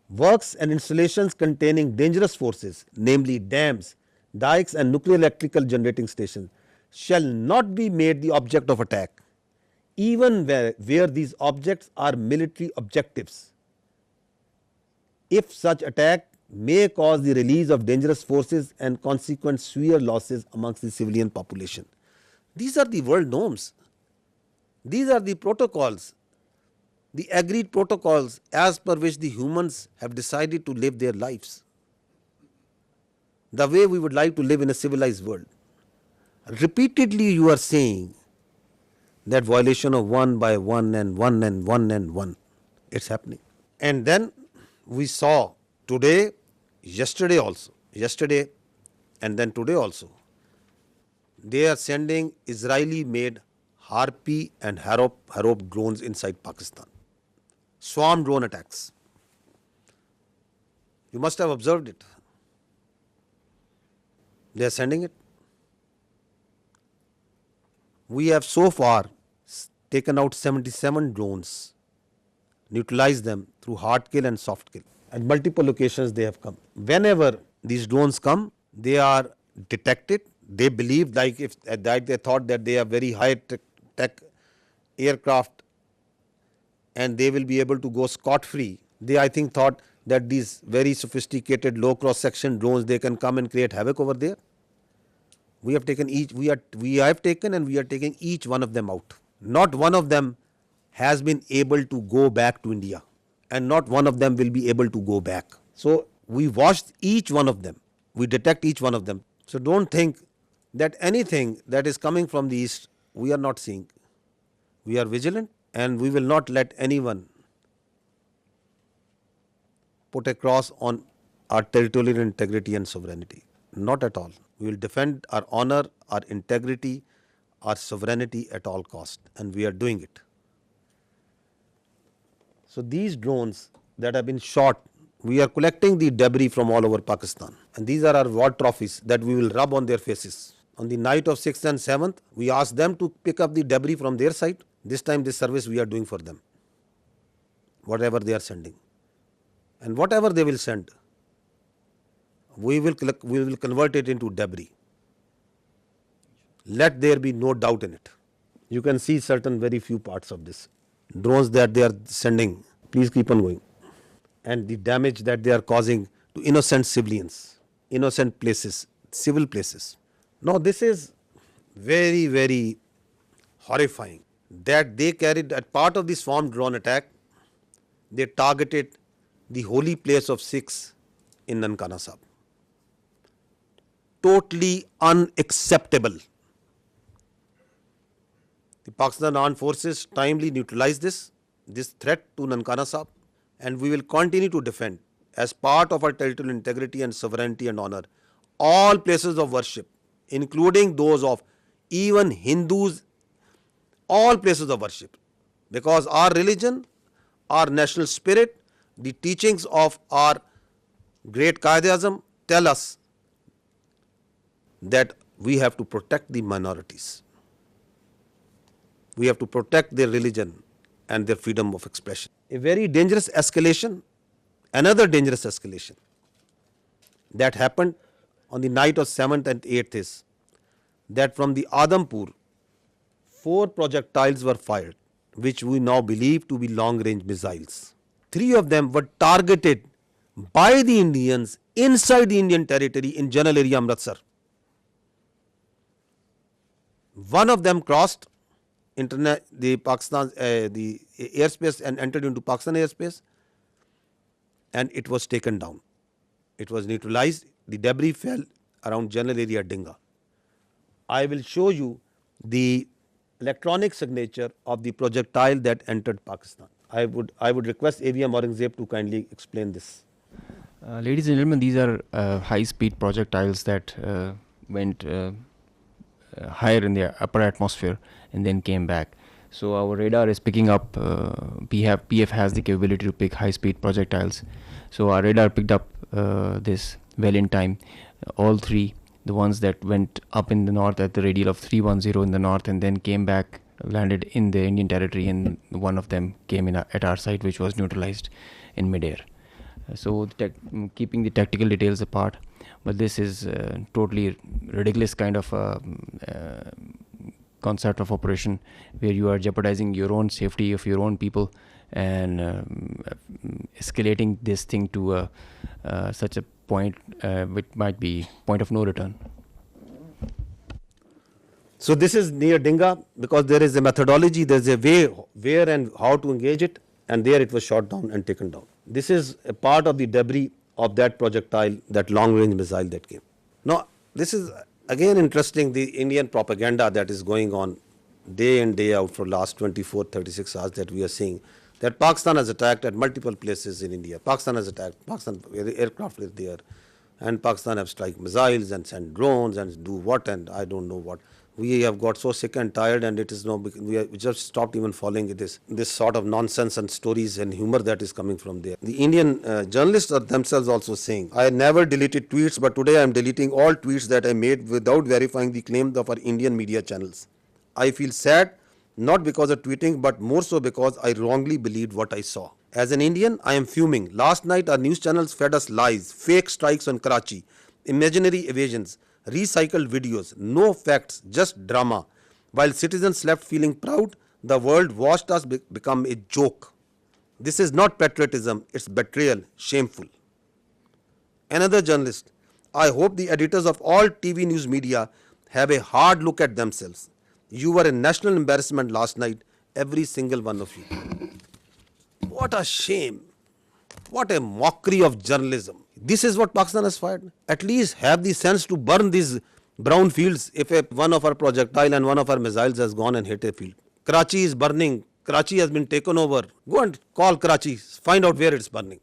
Works and installations containing dangerous forces, namely dams, dikes and nuclear electrical generating stations, shall not be made the object of attack, even where these objects are military objectives, if such attack may cause the release of dangerous forces and consequent severe losses amongst the civilian population. These are the world norms. These are the protocols, the agreed protocols as per which the humans have decided to live their lives, the way we would like to live in a civilized world. Repeatedly you are saying that violation of one by one and one and one and one. It's happening. And then we saw today, yesterday and then today also, they are sending Israeli made Harpy and Harop drones inside Pakistan. Swarm drone attacks. You must have observed it. They are sending it. We have so far taken out 77 drones, neutralized them through hard kill and soft kill. At multiple locations they have come. Whenever these drones come, they are detected. They believe, like if at that they thought that they are very high tech aircraft and they will be able to go scot-free. They, I think, thought that these very sophisticated low cross-section drones, they can come and create havoc over there. We have taken we have taken and we are taking each one of them out. Not one of them has been able to go back to India, and not one of them will be able to go back. So we watched each one of them. We detect each one of them. So don't think that anything that is coming from the east we are not seeing. We are vigilant and we will not let anyone put a cross on our territorial integrity and sovereignty. Not at all. We will defend our honor, our integrity, our sovereignty at all cost, and we are doing it. So these drones that have been shot, we are collecting the debris from all over Pakistan, and these are our war trophies that we will rub on their faces. On the night of 6th and 7th, we asked them to pick up the debris from their side. This time this service we are doing for them, whatever they are sending. And whatever they will send, we will convert it into debris. Let there be no doubt in it. You can see certain very few parts of this. Drones that they are sending, please keep on going. And the damage that they are causing to innocent civilians, innocent places, civil places. Now this is very, very horrifying that they carried, as part of the swarm drone attack, they targeted the holy place of Sikhs in Nankana Sahib. Totally unacceptable. The Pakistan Armed Forces timely neutralized this threat to Nankana Sahib, and we will continue to defend, as part of our territorial integrity and sovereignty and honor, all places of worship, including those of even Hindus, all places of worship. Because our religion, our national spirit, the teachings of our great Qaid-e-Azam tell us that we have to protect the minorities. We have to protect their religion and their freedom of expression. A very dangerous escalation, another dangerous escalation that happened on the night of 7th and 8th is that from the Adampur, 4 projectiles were fired, which we now believe to be long-range missiles. 3 of them were targeted by the Indians inside the Indian territory in General Area Amritsar. One of them crossed the airspace and entered into Pakistan airspace, and it was taken down. It was neutralized. The debris fell around general area Dinga. I will show you the electronic signature of the projectile that entered Pakistan. I would request AVM Aurangzeb to kindly explain this. Ladies and gentlemen, these are high-speed projectiles that went higher in the upper atmosphere and then came back. So our radar is picking up, PAF has the capability to pick high-speed projectiles. So our radar picked up this well in time. All three, the ones that went up in the north at the radial of 310 in the north and then came back, landed in the Indian territory, and one of them came in at our site, which was neutralized in midair. So keeping the tactical details apart, but this is totally ridiculous kind of concept of operation where you are jeopardizing your own safety of your own people and escalating this thing to such a point which might be point of no return. So this is near Dinga because there is a methodology, there is a way where and how to engage it, and there it was shot down and taken down. This is a part of the debris of that projectile, that long range missile that came. Now this is again interesting, the Indian propaganda that is going on day in day out for last 24-36 hours that we are seeing, that Pakistan has attacked at multiple places in India. Pakistan has attacked, Pakistan aircraft is there, and Pakistan have strike missiles and send drones and do what and I don't know what. We have got so sick and tired, and it is no, we just stopped even following this sort of nonsense and stories and humor that is coming from there. The Indian journalists are themselves also saying, I never deleted tweets, but today I am deleting all tweets that I made without verifying the claims of our Indian media channels. I feel sad, not because of tweeting, but more so because I wrongly believed what I saw. As an Indian, I am fuming. Last night our news channels fed us lies, fake strikes on Karachi, imaginary evasions, recycled videos, no facts, just drama. While citizens slept feeling proud, the world watched us become a joke. This is not patriotism, it's betrayal, shameful. Another journalist, I hope the editors of all TV news media have a hard look at themselves. You were a national embarrassment last night, every single one of you. What a shame. What a mockery of journalism. This is what Pakistan has fired. At least have the sense to burn these brown fields if one of our projectile and one of our missiles has gone and hit a field. Karachi is burning. Karachi has been taken over. Go and call Karachi. Find out where it's burning.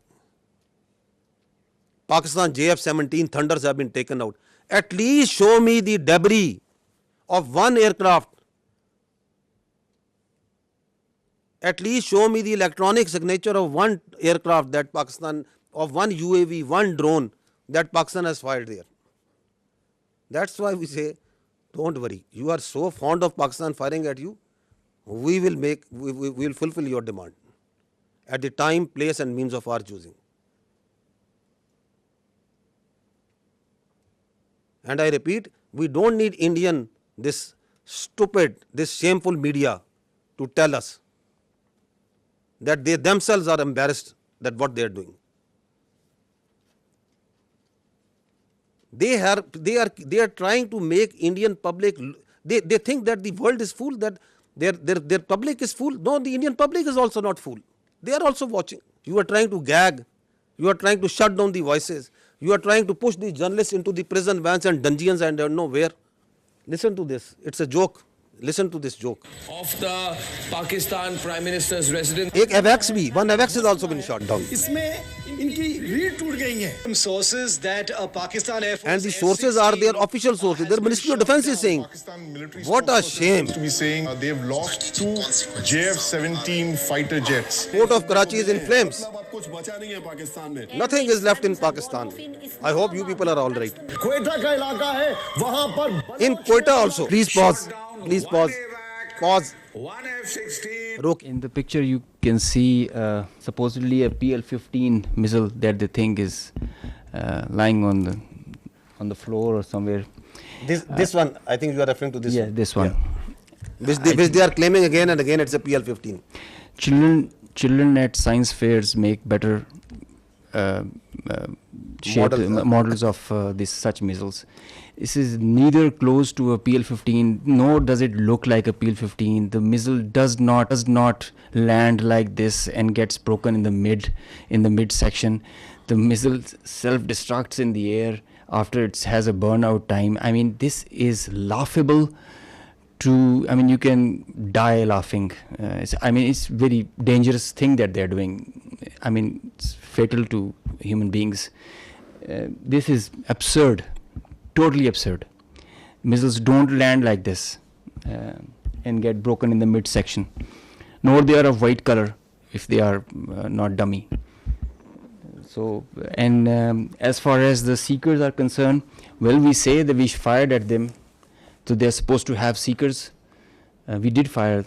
Pakistan JF-17 Thunders have been taken out. At least show me the debris of one aircraft. At least show me the electronic signature of one aircraft that Pakistan, of one UAV, one drone that Pakistan has fired there. That's why we say, don't worry. You are so fond of Pakistan firing at you, we will fulfill your demand at the time, place and means of our choosing. And I repeat, we don't need Indian, this stupid, this shameful media to tell us that they themselves are embarrassed that what they are doing. They are trying to make Indian public, they think that the world is full, that their public is full. No, the Indian public is also not full. They are also watching. You are trying to gag. You are trying to shut down the voices. You are trying to push the journalists into the prison vans and dungeons and don't know where. Listen to this. It's a joke. Listen to this joke. Of the Pakistan Prime Minister's residence. One AVAX has also been shot down. Sources that Pakistan Air Force and the sources are their official sources. Their Ministry of Defense is saying, what a shame. To be saying they've lost 2 JF-17 fighter jets. Port of Karachi is in flames. Nothing is left in Pakistan. I hope you people are all right. In Quetta also. Please pause. Please pause. Pause. In the picture you can see supposedly a PL-15 missile that they think is lying on the floor or somewhere. This one, I think you are referring to this one. Yeah, this one. Yeah. Which they are claiming again and again it's a PL-15. Children at science fairs make better models of such missiles. This is neither close to a PL-15, nor does it look like a PL-15. The missile does not land like this and gets broken in the mid section. The missile self-destructs in the air after it has a burnout time. I mean, this is laughable to, I mean, you can die laughing. It's very dangerous thing that they're doing. I mean, it's fatal to human beings. This is absurd, totally absurd. Missiles don't land like this and get broken in the midsection, nor they are of white color if they are not dummy. So, and as far as the seekers are concerned, well, we say that we fired at them, so they're supposed to have seekers. We did fire.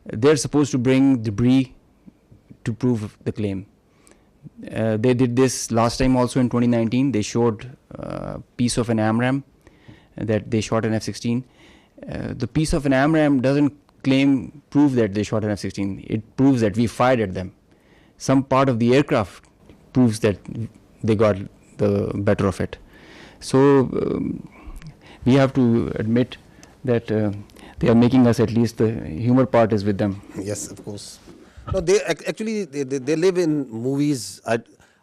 They're supposed to bring debris to prove the claim. They did this last time also in 2019. They showed a piece of an AMRAAM that they shot an F-16. The piece of an AMRAAM doesn't prove that they shot an F-16. It proves that we fired at them. Some part of the aircraft proves that they got the better of it. So we have to admit that they are making us, at least the humor part is with them. Yes, of course. No, they actually they live in movies.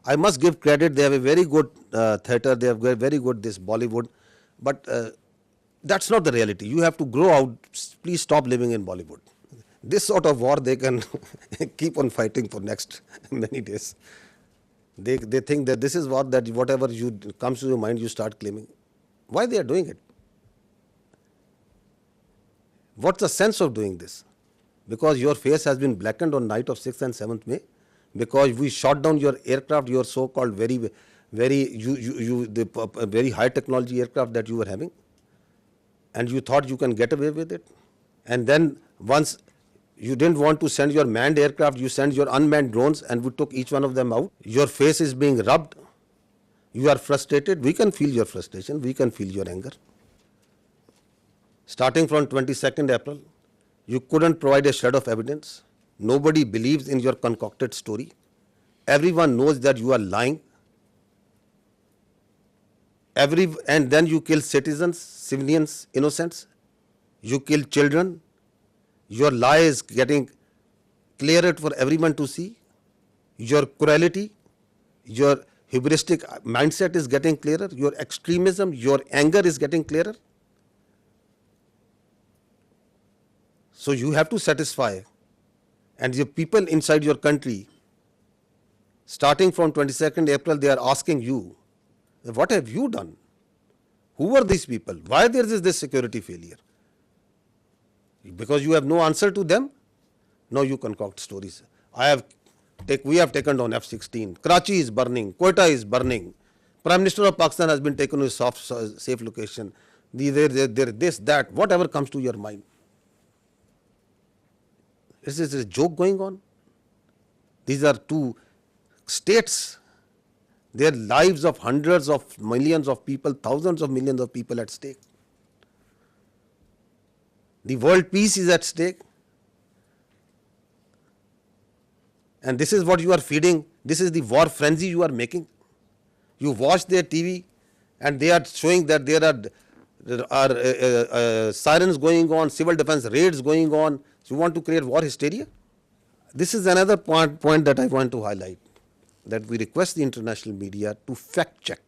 I must give credit. They have a very good theatre. They have very good this Bollywood, but that's not the reality. You have to grow out. Please stop living in Bollywood. This sort of war they can keep on fighting for next many days. They think that this is war, that whatever comes to your mind you start claiming. Why they are doing it? What's the sense of doing this? Because your face has been blackened on night of 6th and 7th May, because we shot down your aircraft, your so-called very high technology aircraft that you were having, and you thought you can get away with it. And then once you didn't want to send your manned aircraft, you sent your unmanned drones, and we took each one of them out. Your face is being rubbed. You are frustrated. We can feel your frustration. We can feel your anger. Starting from 22nd April, you couldn't provide a shred of evidence. Nobody believes in your concocted story. Everyone knows that you are lying. And then you kill citizens, civilians, innocents. You kill children. Your lie is getting clearer for everyone to see. Your cruelty, your hubristic mindset is getting clearer. Your extremism, your anger is getting clearer. So you have to satisfy, and the people inside your country, starting from 22nd April, they are asking you, what have you done? Who are these people? Why there is this security failure? Because you have no answer to them? No, you concoct stories. We have taken down F-16. Karachi is burning. Quetta is burning. Prime Minister of Pakistan has been taken to a safe location. This, that, whatever comes to your mind. Is this a joke going on? These are two states. Their lives of hundreds of millions of people, thousands of millions of people at stake. The world peace is at stake. And this is what you are feeding. This is the war frenzy you are making. You watch their TV and they are showing that there are sirens going on, civil defense raids going on. So you want to create war hysteria? This is another point that I want to highlight, that we request the international media to fact check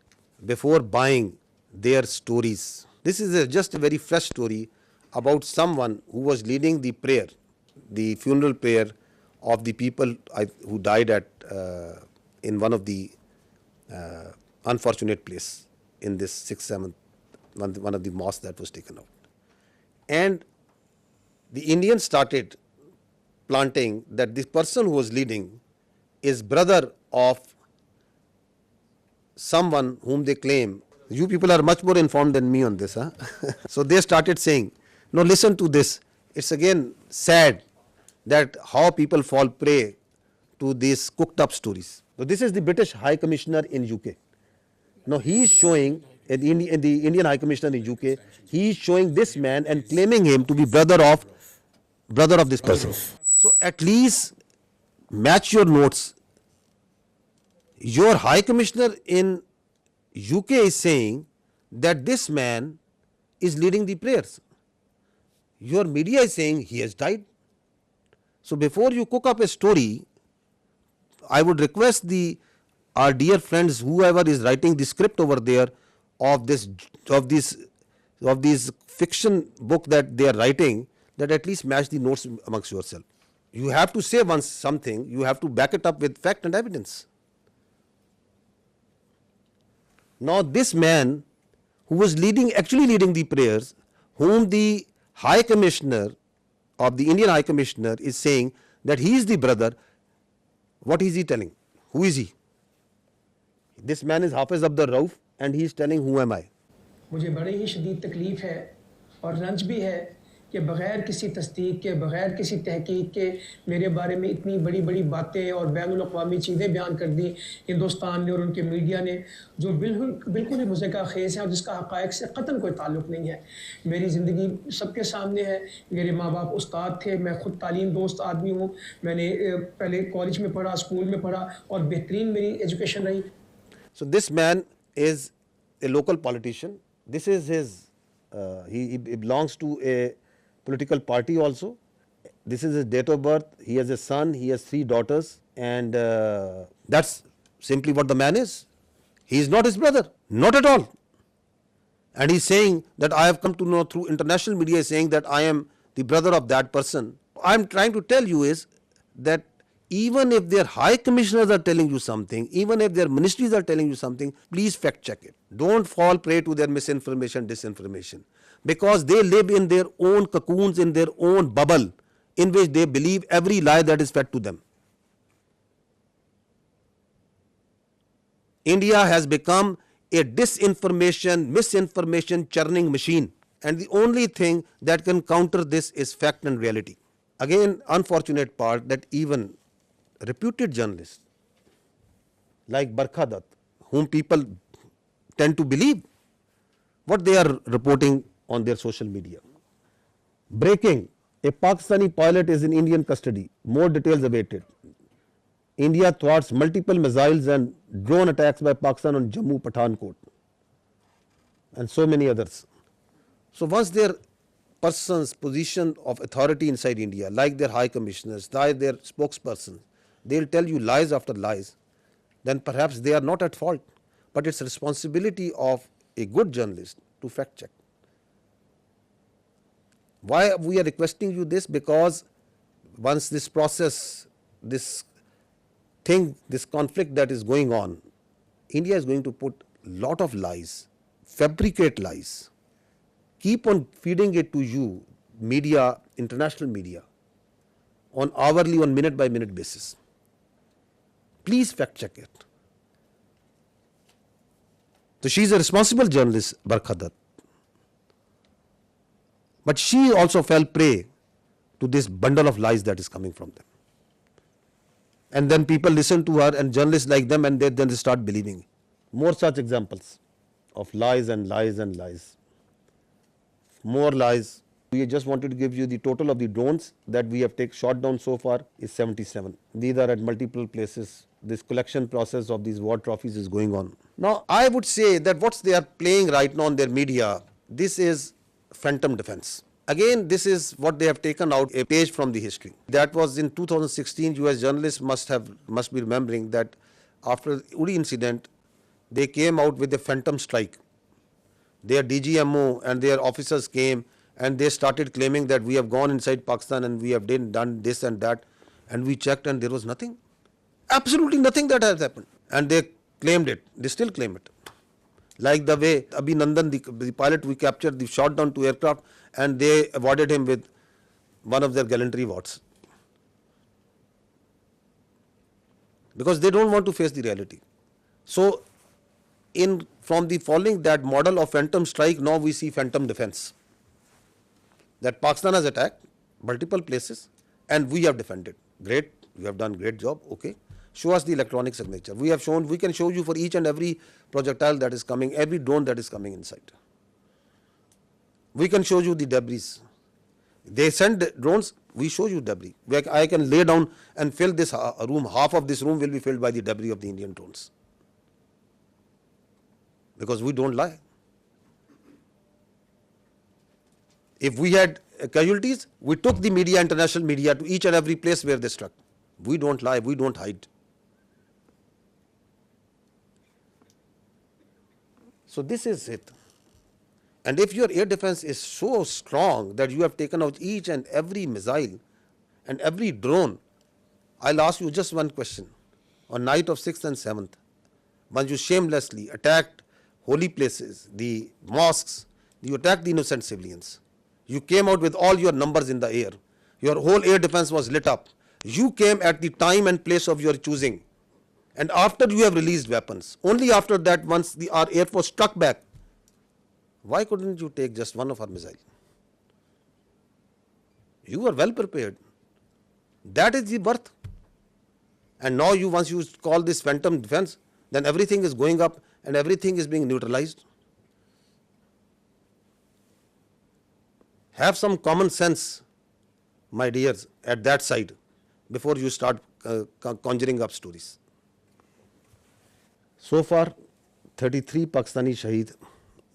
before buying their stories. This is just a very fresh story about someone who was leading the prayer, the funeral prayer of the people who died in one of the unfortunate place in this 6th, 7th, one of the mosques that was taken out. And the Indians started planting that this person who was leading is brother of someone whom they claim. You people are much more informed than me on this. Huh? So they started saying, no, listen to this. It's again sad that how people fall prey to these cooked up stories. So this is the British High Commissioner in UK. Now he is showing, the Indian High Commissioner in UK, he is showing this man and claiming him to be brother of this person. So at least match your notes. Your High Commissioner in UK is saying that this man is leading the prayers. Your media is saying he has died. So before you cook up a story, I would request our dear friends, whoever is writing the script over there, of these fiction book that they are writing, that at least match the notes amongst yourself. You have to say once something, you have to back it up with fact and evidence. Now this man who was actually leading the prayers, whom the High Commissioner of the Indian High Commissioner is saying that he is the brother, what is he telling? Who is he? This man is Hafiz Abdur Rauf and he is telling who am I? मुझे बड़ी ही शदीद तकलीफ़ है और रंज भी है कि बग़ैर किसी तस्दीक के, बग़ैर किसी तहकीक के मेरे बारे में इतनी बड़ी बड़ी बातें और बैनुल-अक़वामी चीज़ें बयान कर दी हिंदुस्तान ने और उनके मीडिया ने, जो बिल्कुल ही मुज़क्का ख़ेज़ है और जिसका हक़ाइक़ से क़तन कोई ताल्लुक़ नहीं है। मेरी ज़िंदगी सबके सामने है। मेरे माँ बाप उस्ताद थे, मैं ख़ुद तालीम दोस्त आदमी हूँ। मैंने पहले कॉलेज में पढ़ा, स्कूल में पढ़ा और बेहतरीन मेरी एजुकेशन रही। So this man is a local politician. This is his, he belongs to a political party also. This is his date of birth. He has a son, he has 3 daughters, and that's simply what the man is. He is not his brother, not at all. And he's saying that I have come to know through international media, saying that I am the brother of that person. I'm trying to tell you is that even if their high commissioners are telling you something, even if their ministries are telling you something, please fact check it. Don't fall prey to their misinformation, disinformation, because they live in their own cocoons, in their own bubble, in which they believe every lie that is fed to them. India has become a disinformation, misinformation churning machine, and the only thing that can counter this is fact and reality. Again, unfortunate part that even reputed journalists like Barkha Dutt, whom people tend to believe what they are reporting on their social media. Breaking: a Pakistani pilot is in Indian custody. More details awaited. India thwarts multiple missiles and drone attacks by Pakistan on Jammu Pathankot, and so many others. So once their persons position of authority inside India, like their high commissioners, like their spokespersons, they'll tell you lies after lies, then perhaps they are not at fault, but it's responsibility of a good journalist to fact check. Why we are requesting you this? Because once this process, this thing, this conflict that is going on, India is going to put lot of lies, fabricate lies, keep on feeding it to you, media, international media, on hourly, on minute by minute basis. Please fact check it. So she is a responsible journalist, Barkha Dutt, but she also fell prey to this bundle of lies that is coming from them. And then people listen to her and journalists like them, and then they start believing. More such examples of lies and lies and lies. More lies. We just wanted to give you the total of the drones that we have shot down so far is 77. These are at multiple places. This collection process of these war trophies is going on. Now, I would say that what they are playing right now on their media, this is phantom defense. Again, this is what they have taken out a page from the history. That was in 2016. US journalists must be remembering that after Uri incident, they came out with a phantom strike. Their DGMO and their officers came and they started claiming that we have gone inside Pakistan and we have done this and that, and we checked and there was nothing. Absolutely nothing that has happened. And they claimed it. They still claim it. Like the way Abhinandan, the pilot we captured, they shot down 2 aircraft and they awarded him with one of their gallantry awards. Because they don't want to face the reality. So, from the following that model of phantom strike, now we see phantom defense. That Pakistan has attacked multiple places and we have defended. Great, we have done great job, okay. Show us the electronic signature. We can show you for each and every projectile that is coming, every drone that is coming inside. We can show you the debris. They send drones, we show you debris. I can lay down and fill this room, half of this room will be filled by the debris of the Indian drones. Because we don't lie. If we had casualties, we took the media, international media, to each and every place where they struck. We don't lie, we don't hide. So this is it. And if your air defense is so strong that you have taken out each and every missile and every drone, I'll ask you just one question. On night of 6th and 7th, once you shamelessly attacked holy places, the mosques, you attacked the innocent civilians. You came out with all your numbers in the air. Your whole air defense was lit up. You came at the time and place of your choosing. And after you have released weapons, only after that, once our air force struck back, why couldn't you take just one of our missiles? You were well prepared. That is the birth. And now once you call this phantom defense, then everything is going up and everything is being neutralized. Have some common sense, my dears, at that side before you start conjuring up stories. So far, 33 Pakistani Shaheed,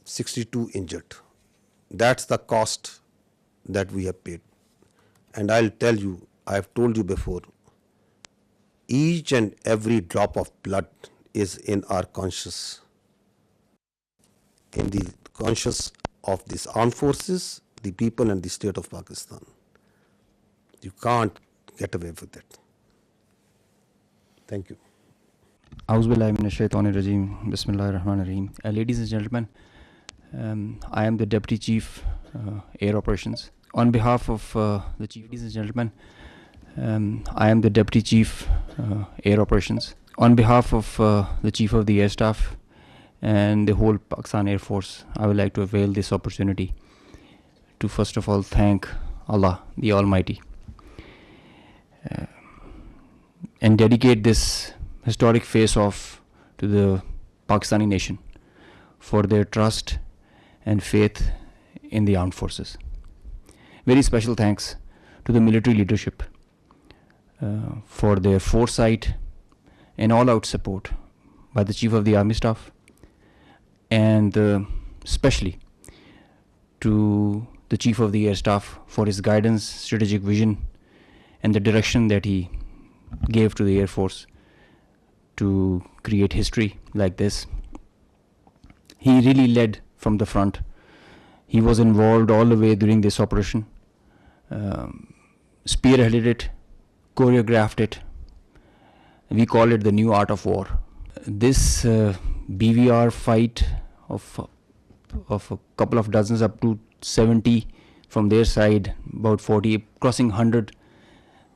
62 injured. That's the cost that we have paid. And I'll tell you, I've told you before, each and every drop of blood is in our conscience, in the conscience of these armed forces, the people and the state of Pakistan. You can't get away with it. Thank you. Auzubillahi minash shaitanir rajeem. Bismillahir Rahmanir Rahim. Ladies and gentlemen, I am the Deputy Chief Air Operations. On behalf of the Chief, ladies and gentlemen, I am the Deputy Chief Air Operations. On behalf of the Chief of the Air Staff and the whole Pakistan Air Force, I would like to avail this opportunity to first of all thank Allah, the Almighty, and dedicate this historic face-off to the Pakistani nation for their trust and faith in the armed forces. Very special thanks to the military leadership for their foresight and all-out support by the Chief of the Army Staff, and especially to the Chief of the Air Staff for his guidance, strategic vision, and the direction that he gave to the Air Force to create history like this. He really led from the front. He was involved all the way during this operation, spearheaded it, choreographed it. We call it the new art of war. This BVR fight of a couple of dozens up to 70 from their side, about 40, crossing 100,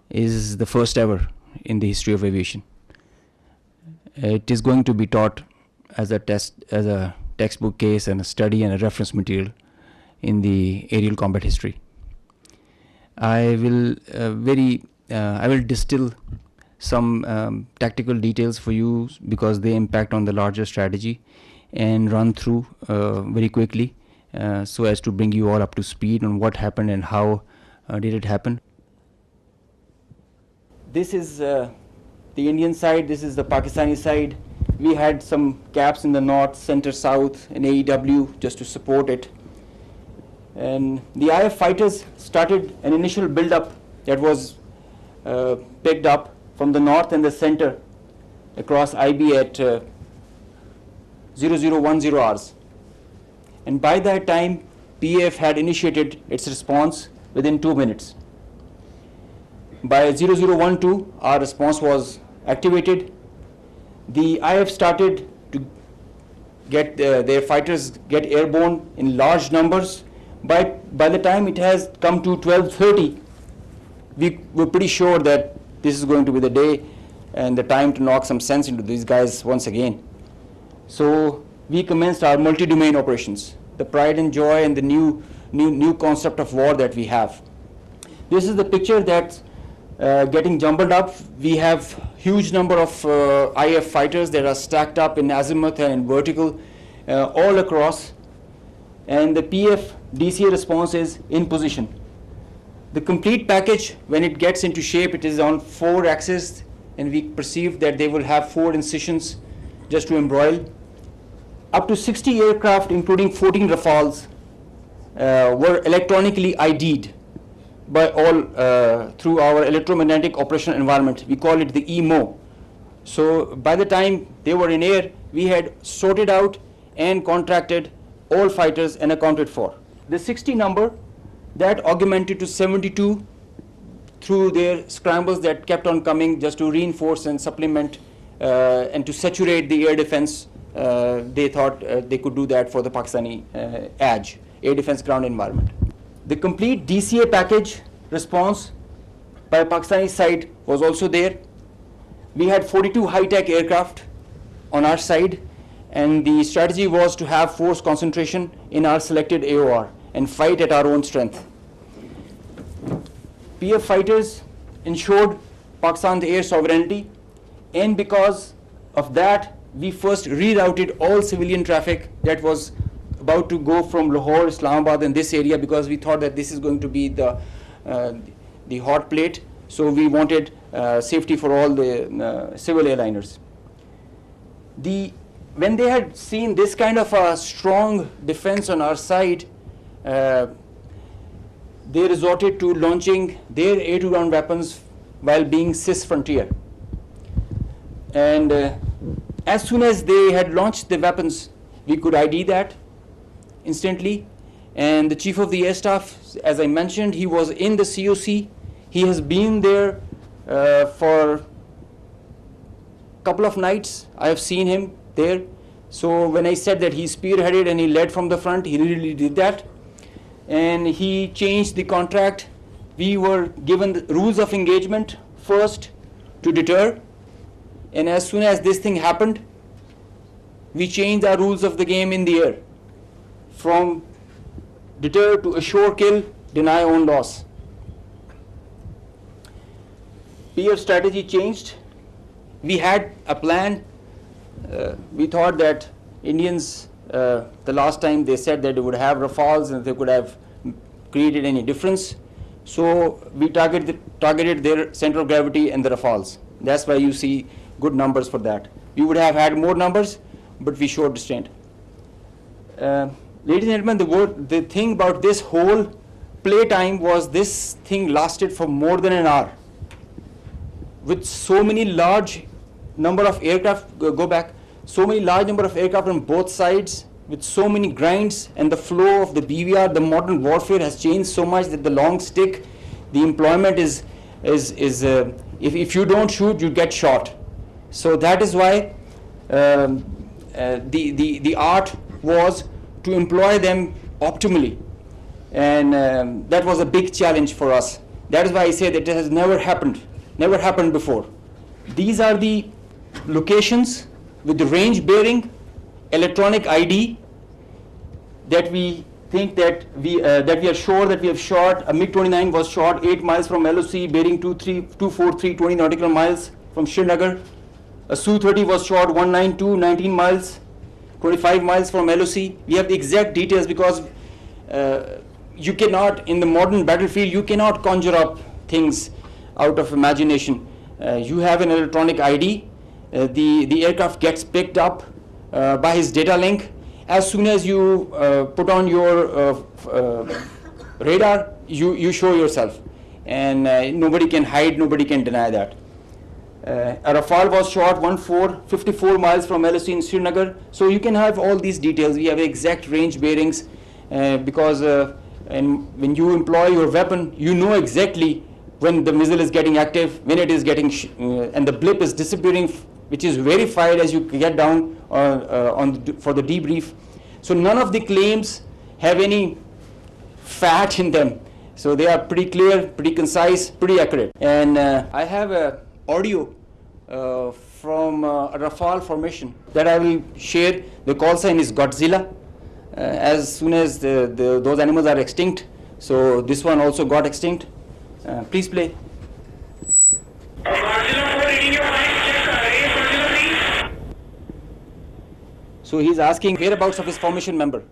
is the first ever in the history of aviation. It is going to be taught as a textbook case and a study and a reference material in the aerial combat history. I will distill some tactical details for you because they impact on the larger strategy, and run through very quickly so as to bring you all up to speed on what happened and how did it happen. This is the Indian side, this is the Pakistani side. We had some gaps in the north, center, south, and AEW just to support it. And the IF fighters started an initial build-up that was picked up from the north and the center across IB at 0010 hours. And by that time, PAF had initiated its response within 2 minutes. By 0012, our response was activated. The IF started to get their fighters get airborne in large numbers. By the time it has come to 12:30, we were pretty sure that this is going to be the day and the time to knock some sense into these guys once again. So we commenced our multi-domain operations, the pride and joy and the new concept of war that we have. This is the picture that's getting jumbled up. We have huge number of IF fighters that are stacked up in azimuth and in vertical all across, and the PF DCA response is in position. The complete package, when it gets into shape, it is on 4 axes, and we perceive that they will have 4 incisions just to embroil. Up to 60 aircraft, including 14 Rafales, were electronically ID'd by all through our electromagnetic operational environment. We call it the EMO. So by the time they were in air, we had sorted out and contracted all fighters and accounted for. The 60 number, that augmented to 72 through their scrambles that kept on coming just to reinforce and supplement and to saturate the air defense. They thought they could do that for the Pakistani ADGE, air defense ground environment. The complete DCA package response by Pakistani side was also there. We had 42 high-tech aircraft on our side, and the strategy was to have force concentration in our selected AOR and fight at our own strength. PF fighters ensured Pakistan's air sovereignty, and because of that, we first rerouted all civilian traffic that was about to go from Lahore, Islamabad, and this area, because we thought that this is going to be the hot plate. So we wanted safety for all the civil airliners. When they had seen this kind of a strong defense on our side, they resorted to launching their air-to-ground weapons while being CIS frontier. And as soon as they had launched the weapons, we could ID that instantly. And the Chief of the Air Staff, as I mentioned, he was in the COC. He has been there for a couple of nights. I have seen him there. So when I said that he spearheaded and he led from the front, he really did that. And he changed the contract. We were given the rules of engagement first to deter. And as soon as this thing happened, we changed our rules of the game in the air from deter to assure kill, deny own loss. PF strategy changed. We had a plan. We thought that Indians, the last time they said that they would have Rafales and they could have created any difference. So we targeted their center of gravity and the Rafales. That's why you see good numbers for that. We would have had more numbers, but we showed restraint. Ladies and gentlemen, the thing about this whole playtime was this thing lasted for more than an hour. With so many large number of aircraft, so many large number of aircraft on both sides, with so many grinds, and the flow of the BVR, the modern warfare has changed so much that the long stick, the employment is if you don't shoot, you get shot. So that is why the art was to employ them optimally, and that was a big challenge for us. That is why I say that it has never happened before. These are the locations with the range bearing, electronic ID that we think that we are sure that we have shot. A MiG-29 was shot 8 miles from LOC, bearing 243 20 nautical miles from Srinagar. A Su-30 was shot 192 19 miles, 25 miles from LOC. We have the exact details because you cannot, in the modern battlefield, you cannot conjure up things out of imagination. You have an electronic ID. The aircraft gets picked up by his data link. As soon as you put on your radar, you show yourself, and nobody can hide, nobody can deny that. A Rafale was shot 54 miles from LOC in Srinagar. So you can have all these details. We have exact range bearings because and when you employ your weapon, you know exactly when the missile is getting active, when it is getting and the blip is disappearing, which is verified as you get down for the debrief. So none of the claims have any fat in them. So they are pretty clear, pretty concise, pretty accurate. And I have a audio from a Rafale formation that I will share. The call sign is Godzilla. As soon as those animals are extinct, so this one also got extinct. Please play. So he's asking whereabouts of his formation member.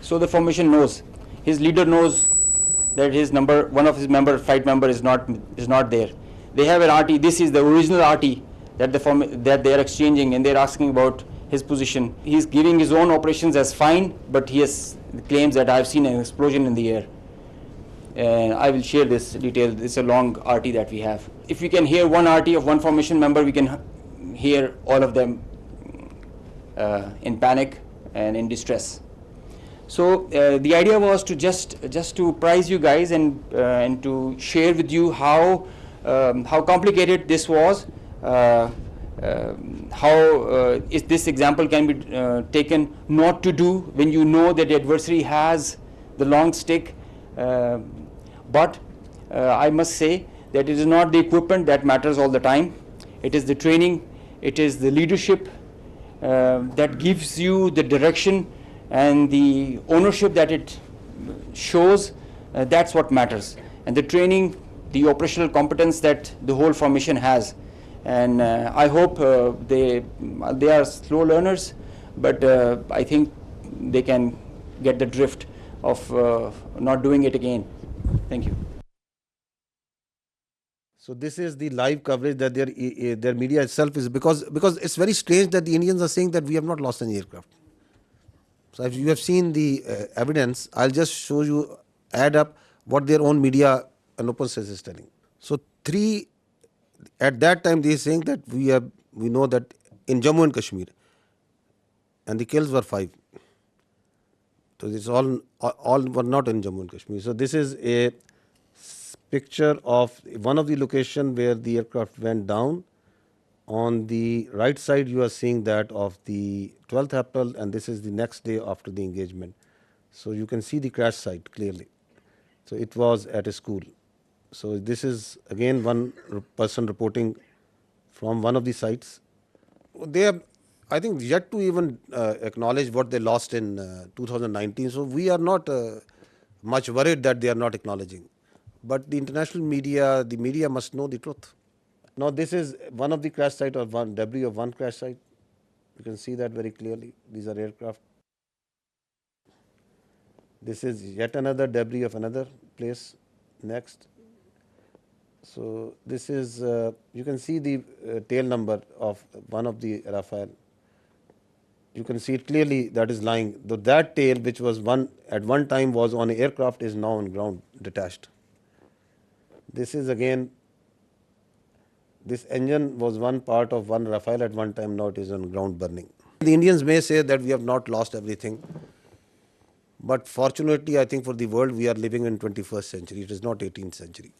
So the formation knows, his leader knows that his number, one of his flight member is not there. They have an RT. This is the original RT that that they are exchanging, and they're asking about his position. He's giving his own operations as fine, but he claims that I've seen an explosion in the air. And I will share this detail. It's a long RT that we have. If we can hear one RT of one formation member, we can hear all of them in panic and in distress. So the idea was to just to prize you guys and to share with you how complicated this was, how this example can be taken not to do when you know that the adversary has the long stick. But I must say that it is not the equipment that matters all the time. It is the training, it is the leadership that gives you the direction and the ownership that it shows. That's what matters. And the training, the operational competence that the whole formation has. And I hope they are slow learners, but I think they can get the drift of not doing it again. Thank you. So this is the live coverage that their media itself is, because it's very strange that the Indians are saying that we have not lost any aircraft. So if you have seen the evidence, I'll just show you, add up what their own media and open source is telling. So at that time they are saying that we know that in Jammu and Kashmir, and the kills were 5. So this all were not in Jammu and Kashmir. So this is a picture of one of the location where the aircraft went down. On the right side, you are seeing that of the 12th April, and this is the next day after the engagement. So you can see the crash site clearly. So it was at a school. So this is again one person reporting from one of the sites. They have, I think, yet to even acknowledge what they lost in 2019. So we are not much worried that they are not acknowledging. But the international media, the media must know the truth. Now this is one of the crash site, or one debris of one crash site. You can see that very clearly. These are aircraft. This is yet another debris of another place. Next. So this is, you can see the tail number of one of the Rafale. You can see it clearly, that is lying. Though that tail, which was at one time was on an aircraft, is now on ground, detached. This is again, this engine was one part of one Rafale at one time, now it is on ground burning. The Indians may say that we have not lost everything, but fortunately I think for the world we are living in 21st century, it is not 18th century.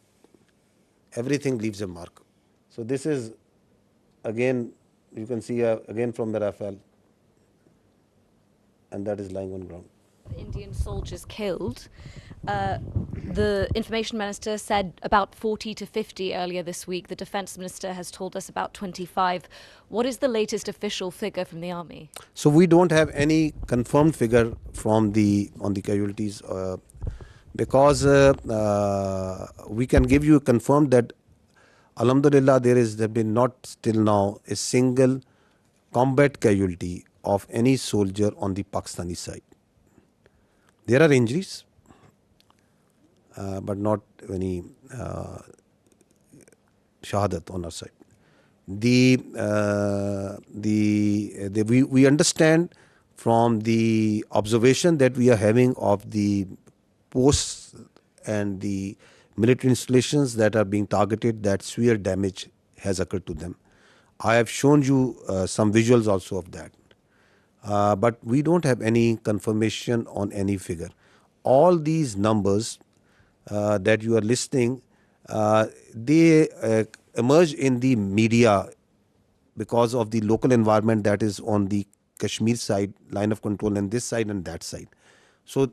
Everything leaves a mark. So this is again, you can see again from the Rafale, and that is lying on ground. Indian soldiers killed. The information minister said about 40 to 50 earlier this week. The defense minister has told us about 25. What is the latest official figure from the army? So we don't have any confirmed figure on the casualties, because we can give you confirmed that Alhamdulillah there has been not till now a single combat casualty of any soldier on the Pakistani side. There are injuries, but not any shahadat on our side. We understand from the observation that we are having of the posts and the military installations that are being targeted, that severe damage has occurred to them. I have shown you some visuals also of that. But we don't have any confirmation on any figure. All these numbers that you are listing, they emerge in the media because of the local environment that is on the Kashmir side, line of control, and this side and that side. So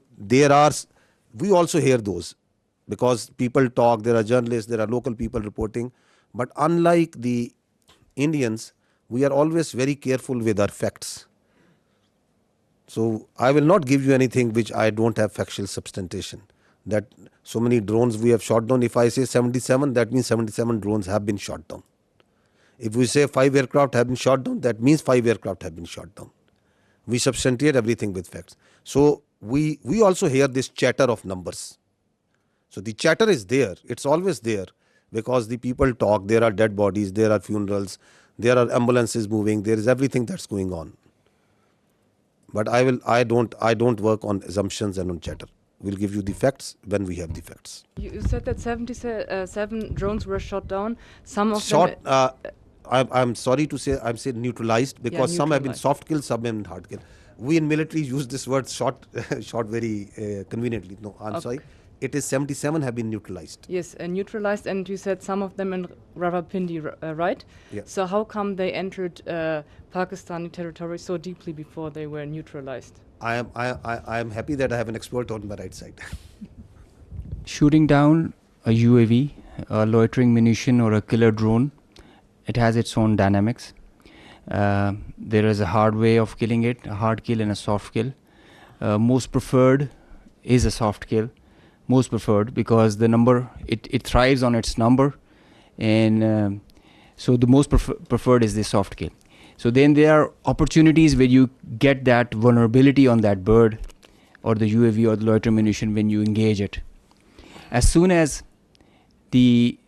we also hear those because people talk, there are journalists, there are local people reporting. But unlike the Indians, we are always very careful with our facts. So I will not give you anything which I don't have factual substantiation. That so many drones we have shot down. If I say 77, that means 77 drones have been shot down. If we say 5 aircraft have been shot down, that means 5 aircraft have been shot down. We substantiate everything with facts. So we also hear this chatter of numbers. So the chatter is there. It's always there because the people talk. There are dead bodies. There are funerals. There are ambulances moving. There is everything that's going on. But I don't work on assumptions and on chatter. We'll give you the facts when we have the facts. You said that 77 drones were shot down. Some of them. I'm sorry to say, I'm saying neutralized, because some have been soft kill, some have been hard kill. We in military use this word shot very conveniently. No, I'm sorry. It is 77 have been neutralized. Yes, neutralized, and you said some of them in Rawalpindi, right? Yeah. So how come they entered Pakistani territory so deeply before they were neutralized? I am happy that I have an expert on my right side. Shooting down a UAV, a loitering munition, or a killer drone, it has its own dynamics. There is a hard way of killing it, a hard kill and a soft kill. Most preferred is a soft kill. Most preferred because the number, it thrives on its number, and so the most preferred is the soft kill. So then there are opportunities where you get that vulnerability on that bird or the UAV or the loiter munition when you engage it. As soon as the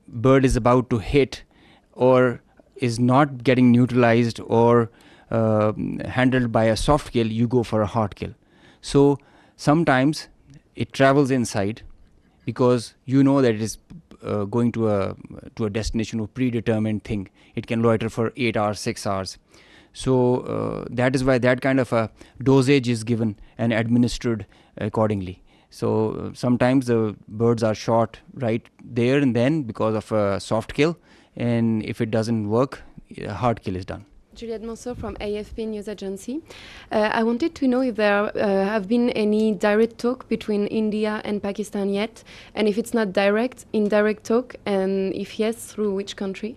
bird is about to hit or is not getting neutralized or handled by a soft kill, you go for a hard kill. So sometimes it travels inside because you know that it is going to a destination or predetermined thing. It can loiter for 8 hours, 6 hours. So that is why that kind of a dosage is given and administered accordingly. So sometimes the birds are shot right there and then because of a soft kill, and if it doesn't work, a hard kill is done. Juliette Mansour from AFP News Agency. I wanted to know if there have been any direct talk between India and Pakistan yet, and if it's not direct, indirect talk, and if yes, through which country?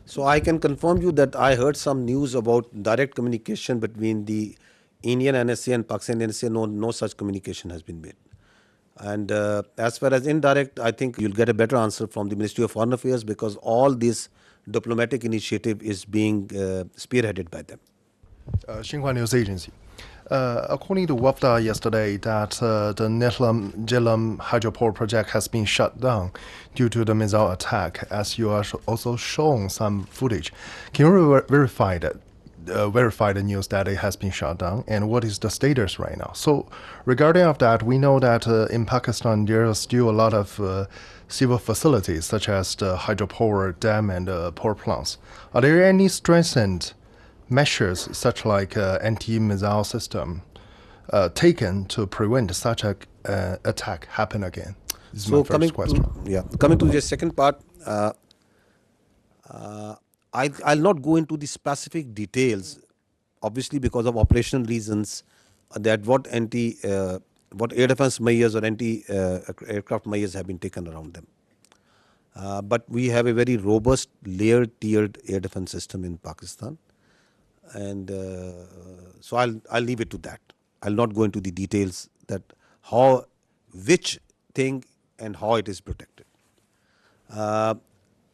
So I can confirm you that I heard some news about direct communication between the Indian NSA and Pakistan NSA. No such communication has been made. And as far as indirect, I think you'll get a better answer from the Ministry of Foreign Affairs, because all this diplomatic initiative is being spearheaded by them. Xinhua News Agency. According to WAFDA yesterday, that the Netlam Jelam hydropower project has been shut down due to the missile attack, as you are also shown some footage. Can you verify the news that it has been shut down, and what is the status right now? So regarding of that, we know that in Pakistan there are still a lot of civil facilities such as the hydropower dam and power plants. Are there any strengthened measures such like anti-missile system taken to prevent such a attack happen again? This is my first question. Coming to the second part, I'll not go into the specific details, obviously because of operational reasons, that what air defense measures or anti-aircraft measures have been taken around them. But we have a very robust layered tiered air defense system in Pakistan, and so I'll leave it to that. I'll not go into the details that which thing and how it is protected.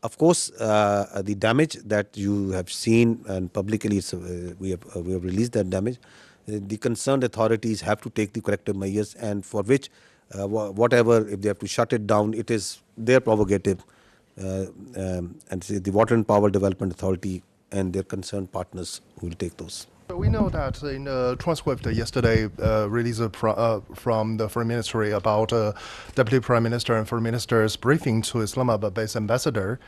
Of course, the damage that you have seen, and publicly we have released that damage. The concerned authorities have to take the corrective measures, and for which, whatever, if they have to shut it down, it is their prerogative, and the Water and Power Development Authority and their concerned partners who will take those. We know that in the transcript yesterday released from the Foreign Ministry about Deputy Prime Minister and Foreign Minister's briefing to Islamabad-based ambassador,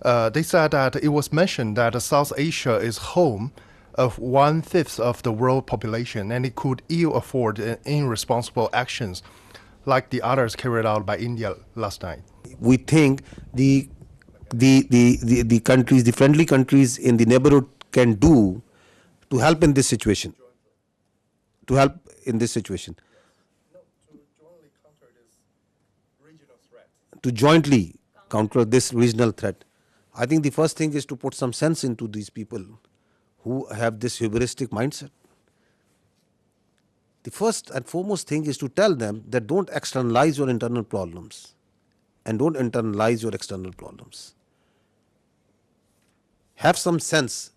they said that it was mentioned that South Asia is home of 1/5 of the world population, and it could ill afford irresponsible actions like the others carried out by India last night. We think the countries, the friendly countries in the neighborhood can do to help in this situation. To jointly counter this regional threat. I think the first thing is to put some sense into these people who have this hubristic mindset. The first and foremost thing is to tell them that don't externalize your internal problems and don't internalize your external problems. Have some sense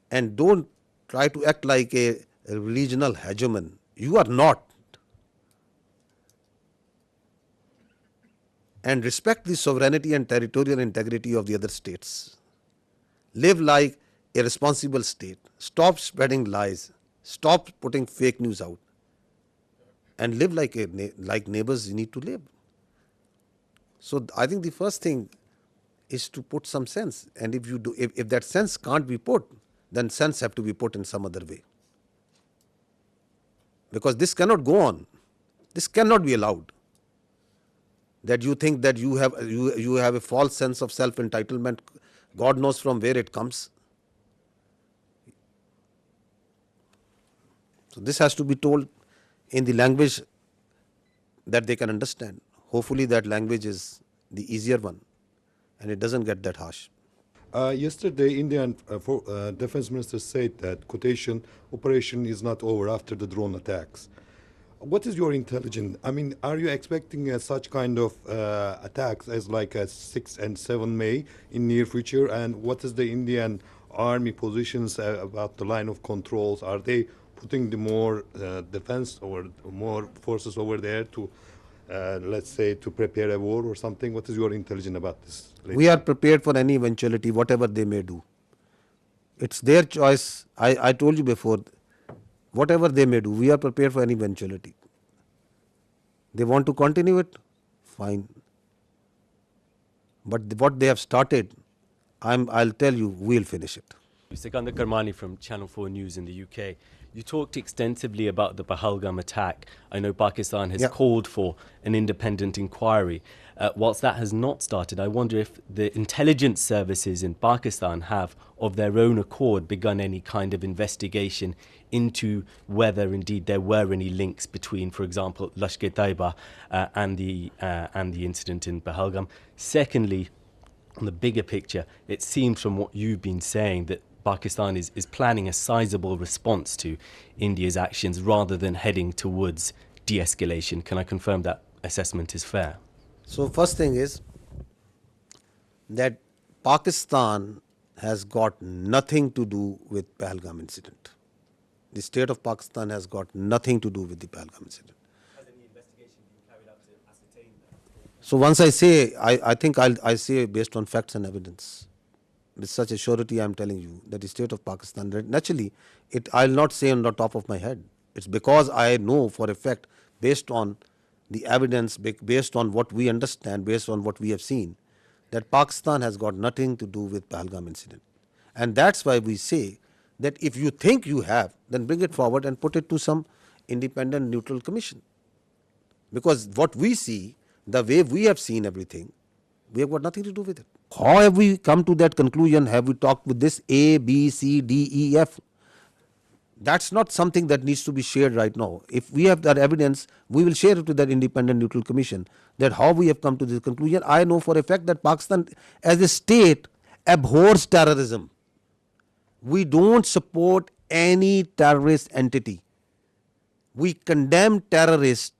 and don't try to act like a regional hegemon. You are not. And respect the sovereignty and territorial integrity of the other states. Live like a responsible state. Stop spreading lies. Stop putting fake news out. And live like like neighbors you need to live. So I think the first thing is to put some sense. And if you do, if that sense can't be put, then sense have to be put in some other way. Because this cannot go on. This cannot be allowed. That you think that you have a false sense of self-entitlement. God knows from where it comes. So this has to be told in the language that they can understand. Hopefully that language is the easier one and it doesn't get that harsh. Yesterday, Indian Defense Minister said that quotation operation is not over after the drone attacks. What is your intelligence? I mean, are you expecting such kind of attacks as like a 6 and 7 May in near future? And what is the Indian army positions about the line of controls? Are they putting the more defense or more forces over there to, let's say, to prepare a war or something? What is your intelligence about this? We are prepared for any eventuality, whatever they may do. It's their choice. I told you before, whatever they may do, we are prepared for any eventuality. They want to continue it, fine. But what they have started, I'll tell you, we'll finish it. Sikandar Karmani from Channel 4 News in the UK. You talked extensively about the Pahalgam attack. I know Pakistan has called for an independent inquiry. Whilst that has not started, I wonder if the intelligence services in Pakistan have, of their own accord, begun any kind of investigation into whether indeed there were any links between, for example, Lashkar-e-Taiba and the incident in Pahalgam. Secondly, on the bigger picture, it seems from what you've been saying that Pakistan is planning a sizable response to India's actions rather than heading towards de-escalation. Can I confirm that assessment is fair? So first thing is that Pakistan has got nothing to do with Pahalgam incident. The state of Pakistan has got nothing to do with the Pahalgam incident. Has any investigation been carried out to ascertain that? So once I say, I think I say based on facts and evidence. With such a surety, I am telling you that the state of Pakistan, naturally, I'll not say on the top of my head. It's because I know for a fact, based on the evidence, based on what we understand, based on what we have seen, that Pakistan has got nothing to do with Pahalgam incident. And that's why we say that if you think you have, then bring it forward and put it to some independent neutral commission. Because what we see, the way we have seen everything, we have got nothing to do with it. How have we come to that conclusion? Have we talked with this A, B, C, D, E, F? That's not something that needs to be shared right now. If we have that evidence, we will share it to that independent neutral commission, that how we have come to this conclusion. I know for a fact that Pakistan as a state abhors terrorism. We don't support any terrorist entity. We condemn terrorists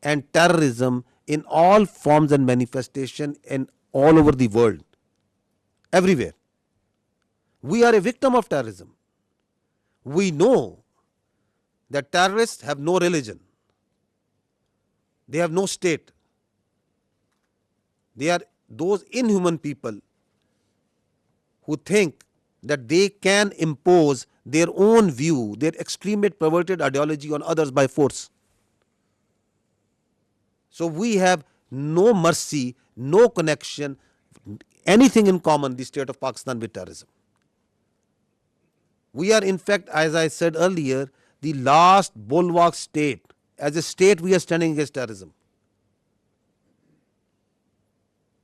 and terrorism in all forms and manifestation and all over the world, everywhere. We are a victim of terrorism. We know that terrorists have no religion. They have no state. They are those inhuman people who think that they can impose their own view, their extremist, perverted ideology on others by force. So we have no mercy, no connection, anything in common, the state of Pakistan, with terrorism. We are, in fact, as I said earlier, the last bulwark state. As a state, we are standing against terrorism.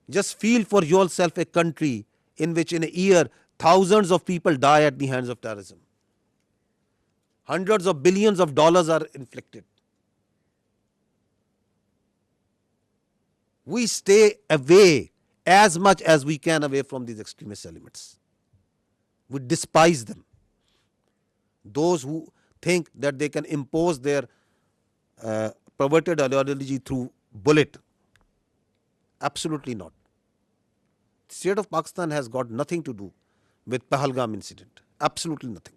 Just feel for yourself a country in which in a year thousands of people die at the hands of terrorism. Hundreds of billions of dollars are inflicted. We stay away as much as we can away from these extremist elements. We despise them. Those who think that they can impose their perverted ideology through bullet. Absolutely not. The state of Pakistan has got nothing to do with Pahalgam incident. Absolutely nothing.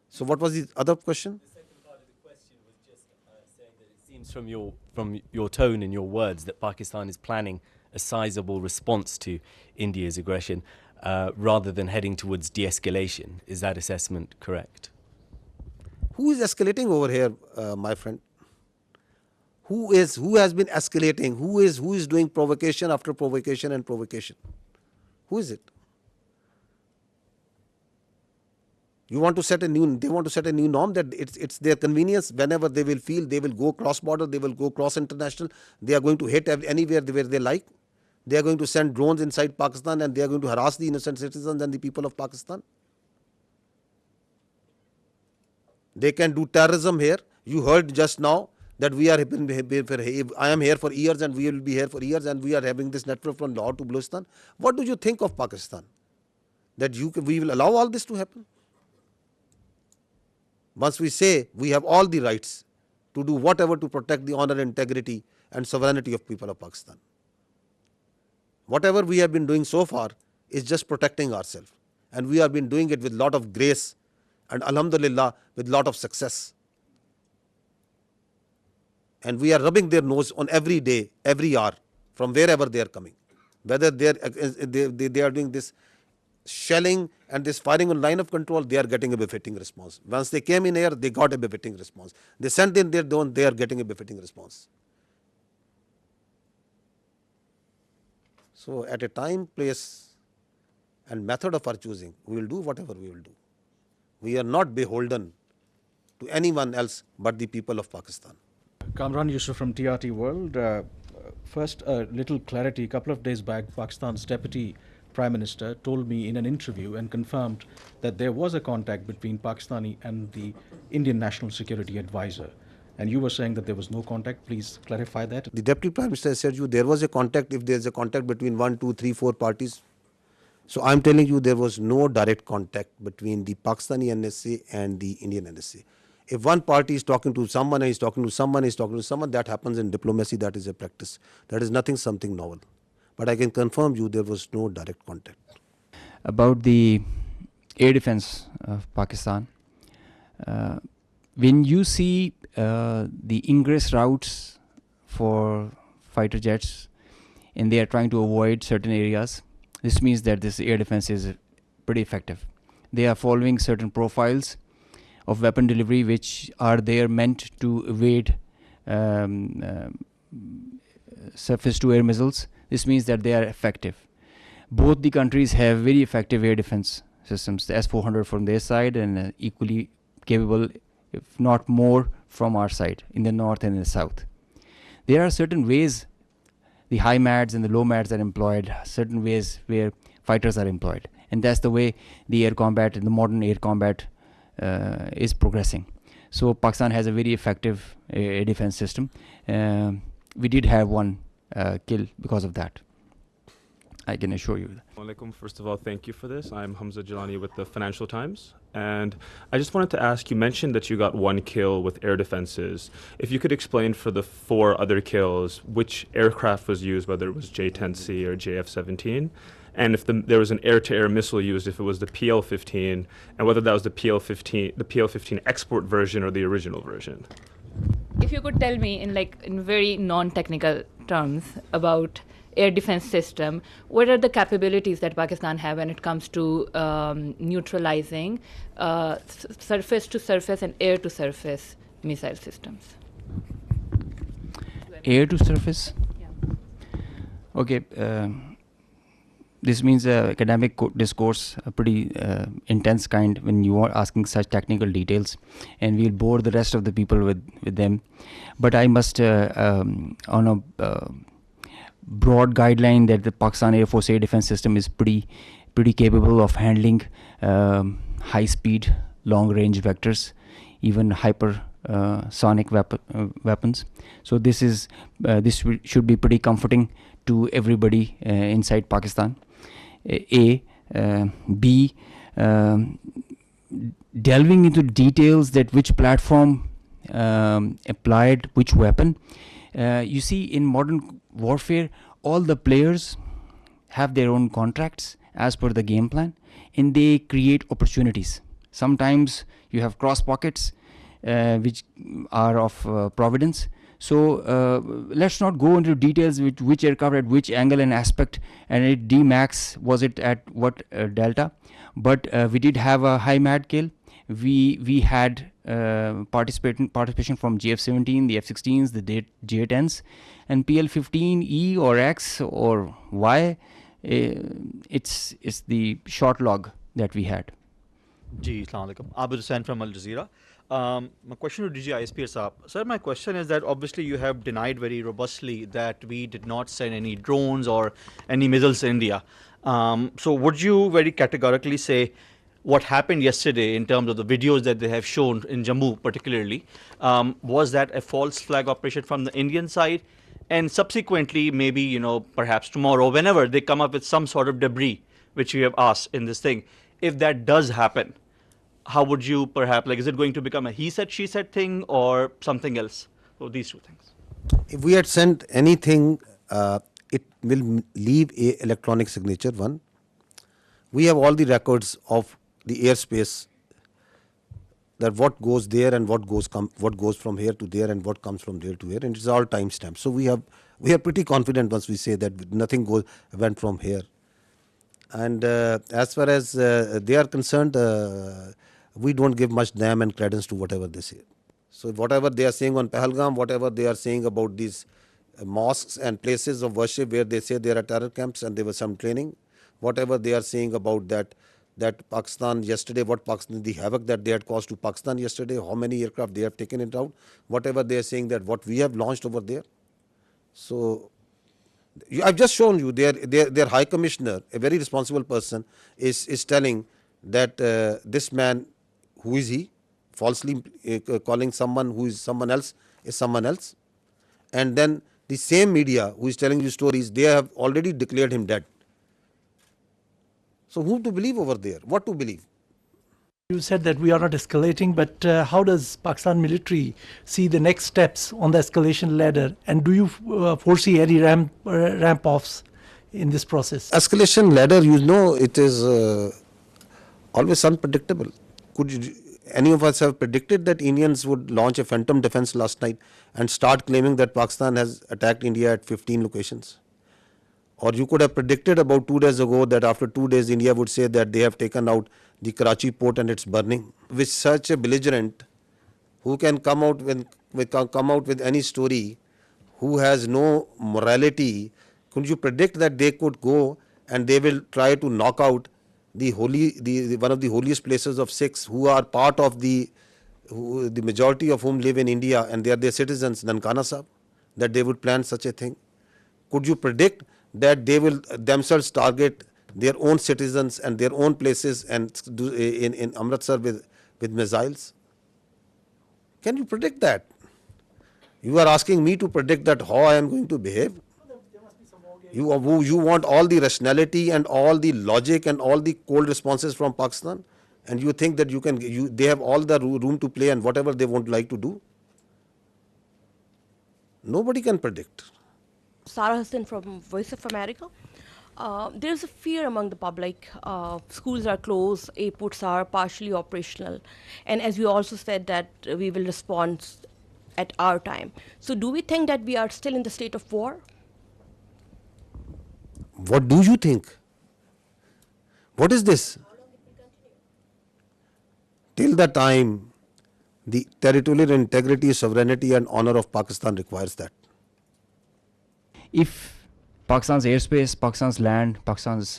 So what was the other question? The second part of the question was just saying that it seems from your tone and your words that Pakistan is planning a sizable response to India's aggression, rather than heading towards de-escalation. Is that assessment correct? Who is escalating over here, my friend? Who has been escalating? Who is doing provocation after provocation and provocation? Who is it? They want to set a new norm that it's their convenience. Whenever they will feel, they will go cross border, they will go cross international. They are going to hit anywhere where they like. They are going to send drones inside Pakistan and they are going to harass the innocent citizens and the people of Pakistan. They can do terrorism here. You heard just now that I am here for years and we will be here for years and we are having this network from Lahore to Balochistan. What do you think of Pakistan? That we will allow all this to happen? Once we say we have all the rights to do whatever to protect the honor, integrity and sovereignty of people of Pakistan. Whatever we have been doing so far is just protecting ourselves. And we have been doing it with lot of grace and alhamdulillah with lot of success. And we are rubbing their nose on every day, every hour, from wherever they are coming. Whether they are doing this shelling and this firing on line of control, they are getting a befitting response. Once they came in here, they got a befitting response. They sent in their drone, they are getting a befitting response. So at a time, place and method of our choosing, we will do whatever we will do. We are not beholden to anyone else but the people of Pakistan. Kamran Yusuf from TRT World. First, a little clarity. A couple of days back, Pakistan's Deputy Prime Minister told me in an interview and confirmed that there was a contact between Pakistani and the Indian National Security Advisor. And you were saying that there was no contact. Please clarify that. The Deputy Prime Minister said there was a contact if there is a contact between 1, 2, 3, 4 parties. So I am telling you there was no direct contact between the Pakistani NSA and the Indian NSA. If one party is talking to someone and is talking to someone, that happens in diplomacy, that is a practice. That is something novel. But I can confirm you there was no direct contact. About the air defense of Pakistan, when you see the ingress routes for fighter jets and they are trying to avoid certain areas, this means that this air defense is pretty effective. They are following certain profiles of weapon delivery which are there meant to evade surface to air missiles. This means that they are effective. Both the countries have very effective air defense systems, the S-400 from their side and equally capable, if not more, from our side in the north and in the south. There are certain ways the high MADs and the low MADs are employed, certain ways where fighters are employed, and that's the way the air combat and the modern air combat is progressing. So Pakistan has a very effective air defense system. We did have one kill because of that. I can assure you. Alaikum. First of all, thank you for this. I'm Hamza Jalani with the Financial Times. And I just wanted to ask, you mentioned that you got one kill with air defenses. If you could explain for the 4 other kills, which aircraft was used, whether it was J-10C or JF-17, and if there was an air-to-air missile used, if it was the PL-15, and whether that was the PL-15 export version or the original version. If you could tell me in very non-technical terms about air defense system, what are the capabilities that Pakistan have when it comes to neutralizing surface to surface and air to surface missile systems? Air to surface? Yeah. Okay. This means academic discourse, a pretty intense kind when you are asking such technical details, and we'll bore the rest of the people with them. But I must, on a broad guideline, that the Pakistan Air Force air defense system is pretty capable of handling high-speed, long-range vectors, even hypersonic weapons. So this should be pretty comforting to everybody inside Pakistan. B, delving into details that which platform applied which weapon. You see, in modern warfare, all the players have their own contracts as per the game plan, and they create opportunities. Sometimes you have cross pockets which are of providence. So let's not go into details with which aircraft at which angle and aspect, and it D-max was it at what delta. But we did have a high MAD kill. We had participation from GF-17, the F-16s, the J-10s, and PL-15E or X or Y. It's the short log that we had. Ji, Assalamu alaikum. Abid Hussain from Al Jazeera. My question to DG ISPR Saab. Sir, my question is that obviously you have denied very robustly that we did not send any drones or any missiles to India. So would you very categorically say what happened yesterday in terms of the videos that they have shown in Jammu particularly, was that a false flag operation from the Indian side? And subsequently, maybe, perhaps tomorrow, whenever they come up with some sort of debris, which you have asked in this thing, if that does happen, how would you perhaps, is it going to become a he said, she said thing or something else? So these two things. If we had sent anything, it will leave a electronic signature, one. We have all the records of the airspace, that what goes there and what goes from here to there and what comes from there to here, and it's all timestamped. So we are pretty confident once we say that nothing went from here. And as far as they are concerned, we don't give much damn and credence to whatever they say. So whatever they are saying on Pahalgam, whatever they are saying about these mosques and places of worship where they say there are terror camps and there was some training, whatever they are saying about that Pakistan yesterday, the havoc that they had caused to Pakistan yesterday, how many aircraft they have taken it out, whatever they are saying that what we have launched over there. So I've just shown you their High Commissioner, a very responsible person, is telling that this man, who is he, falsely calling someone who is someone else is someone else. And then the same media who is telling you stories, they have already declared him dead. So who to believe over there? What to believe? You said that we are not escalating, but how does Pakistan military see the next steps on the escalation ladder? And do you foresee any ramp-offs in this process? Escalation ladder, it is always unpredictable. Could any of us have predicted that Indians would launch a phantom defense last night and start claiming that Pakistan has attacked India at 15 locations? Or you could have predicted about 2 days ago that after 2 days India would say that they have taken out the Karachi port and it's burning. With such a belligerent who can come out with any story, who has no morality, could you predict that they could go and they will try to knock out one of the holiest places of Sikhs, who are part of the majority of whom live in India and they are their citizens, Nankana Sahib, that they would plan such a thing? Could you predict that they will themselves target their own citizens and their own places and do in Amritsar with missiles? Can you predict that? You are asking me to predict that how I am going to behave? You want all the rationality and all the logic and all the cold responses from Pakistan, and you think that they have all the room to play and whatever they won't like to do? Nobody can predict. Sarah Hassan from Voice of America. There's a fear among the public. Schools are closed, airports are partially operational, and as you also said that we will respond at our time. So do we think that we are still in the state of war? What do you think? What is this? Till the time the territorial integrity, sovereignty and honor of Pakistan requires that. If Pakistan's airspace, Pakistan's land, Pakistan's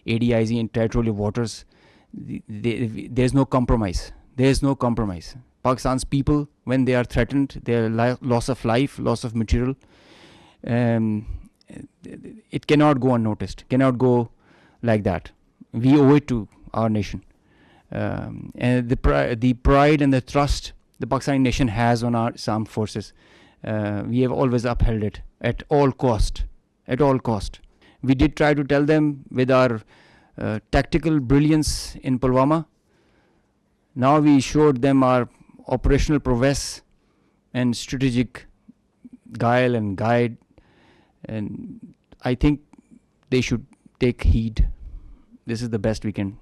ADIZ and territorial waters, there's no compromise. There's no compromise. Pakistan's people, when they are threatened, their loss of life, loss of material, it cannot go unnoticed, cannot go like that. We owe it to our nation. And the pride and the trust the Pakistani nation has on our armed forces, we have always upheld it at all cost. At all cost. We did try to tell them with our tactical brilliance in Pulwama. Now we showed them our operational prowess and strategic guile and guide, and I think they should take heed. This is the best we can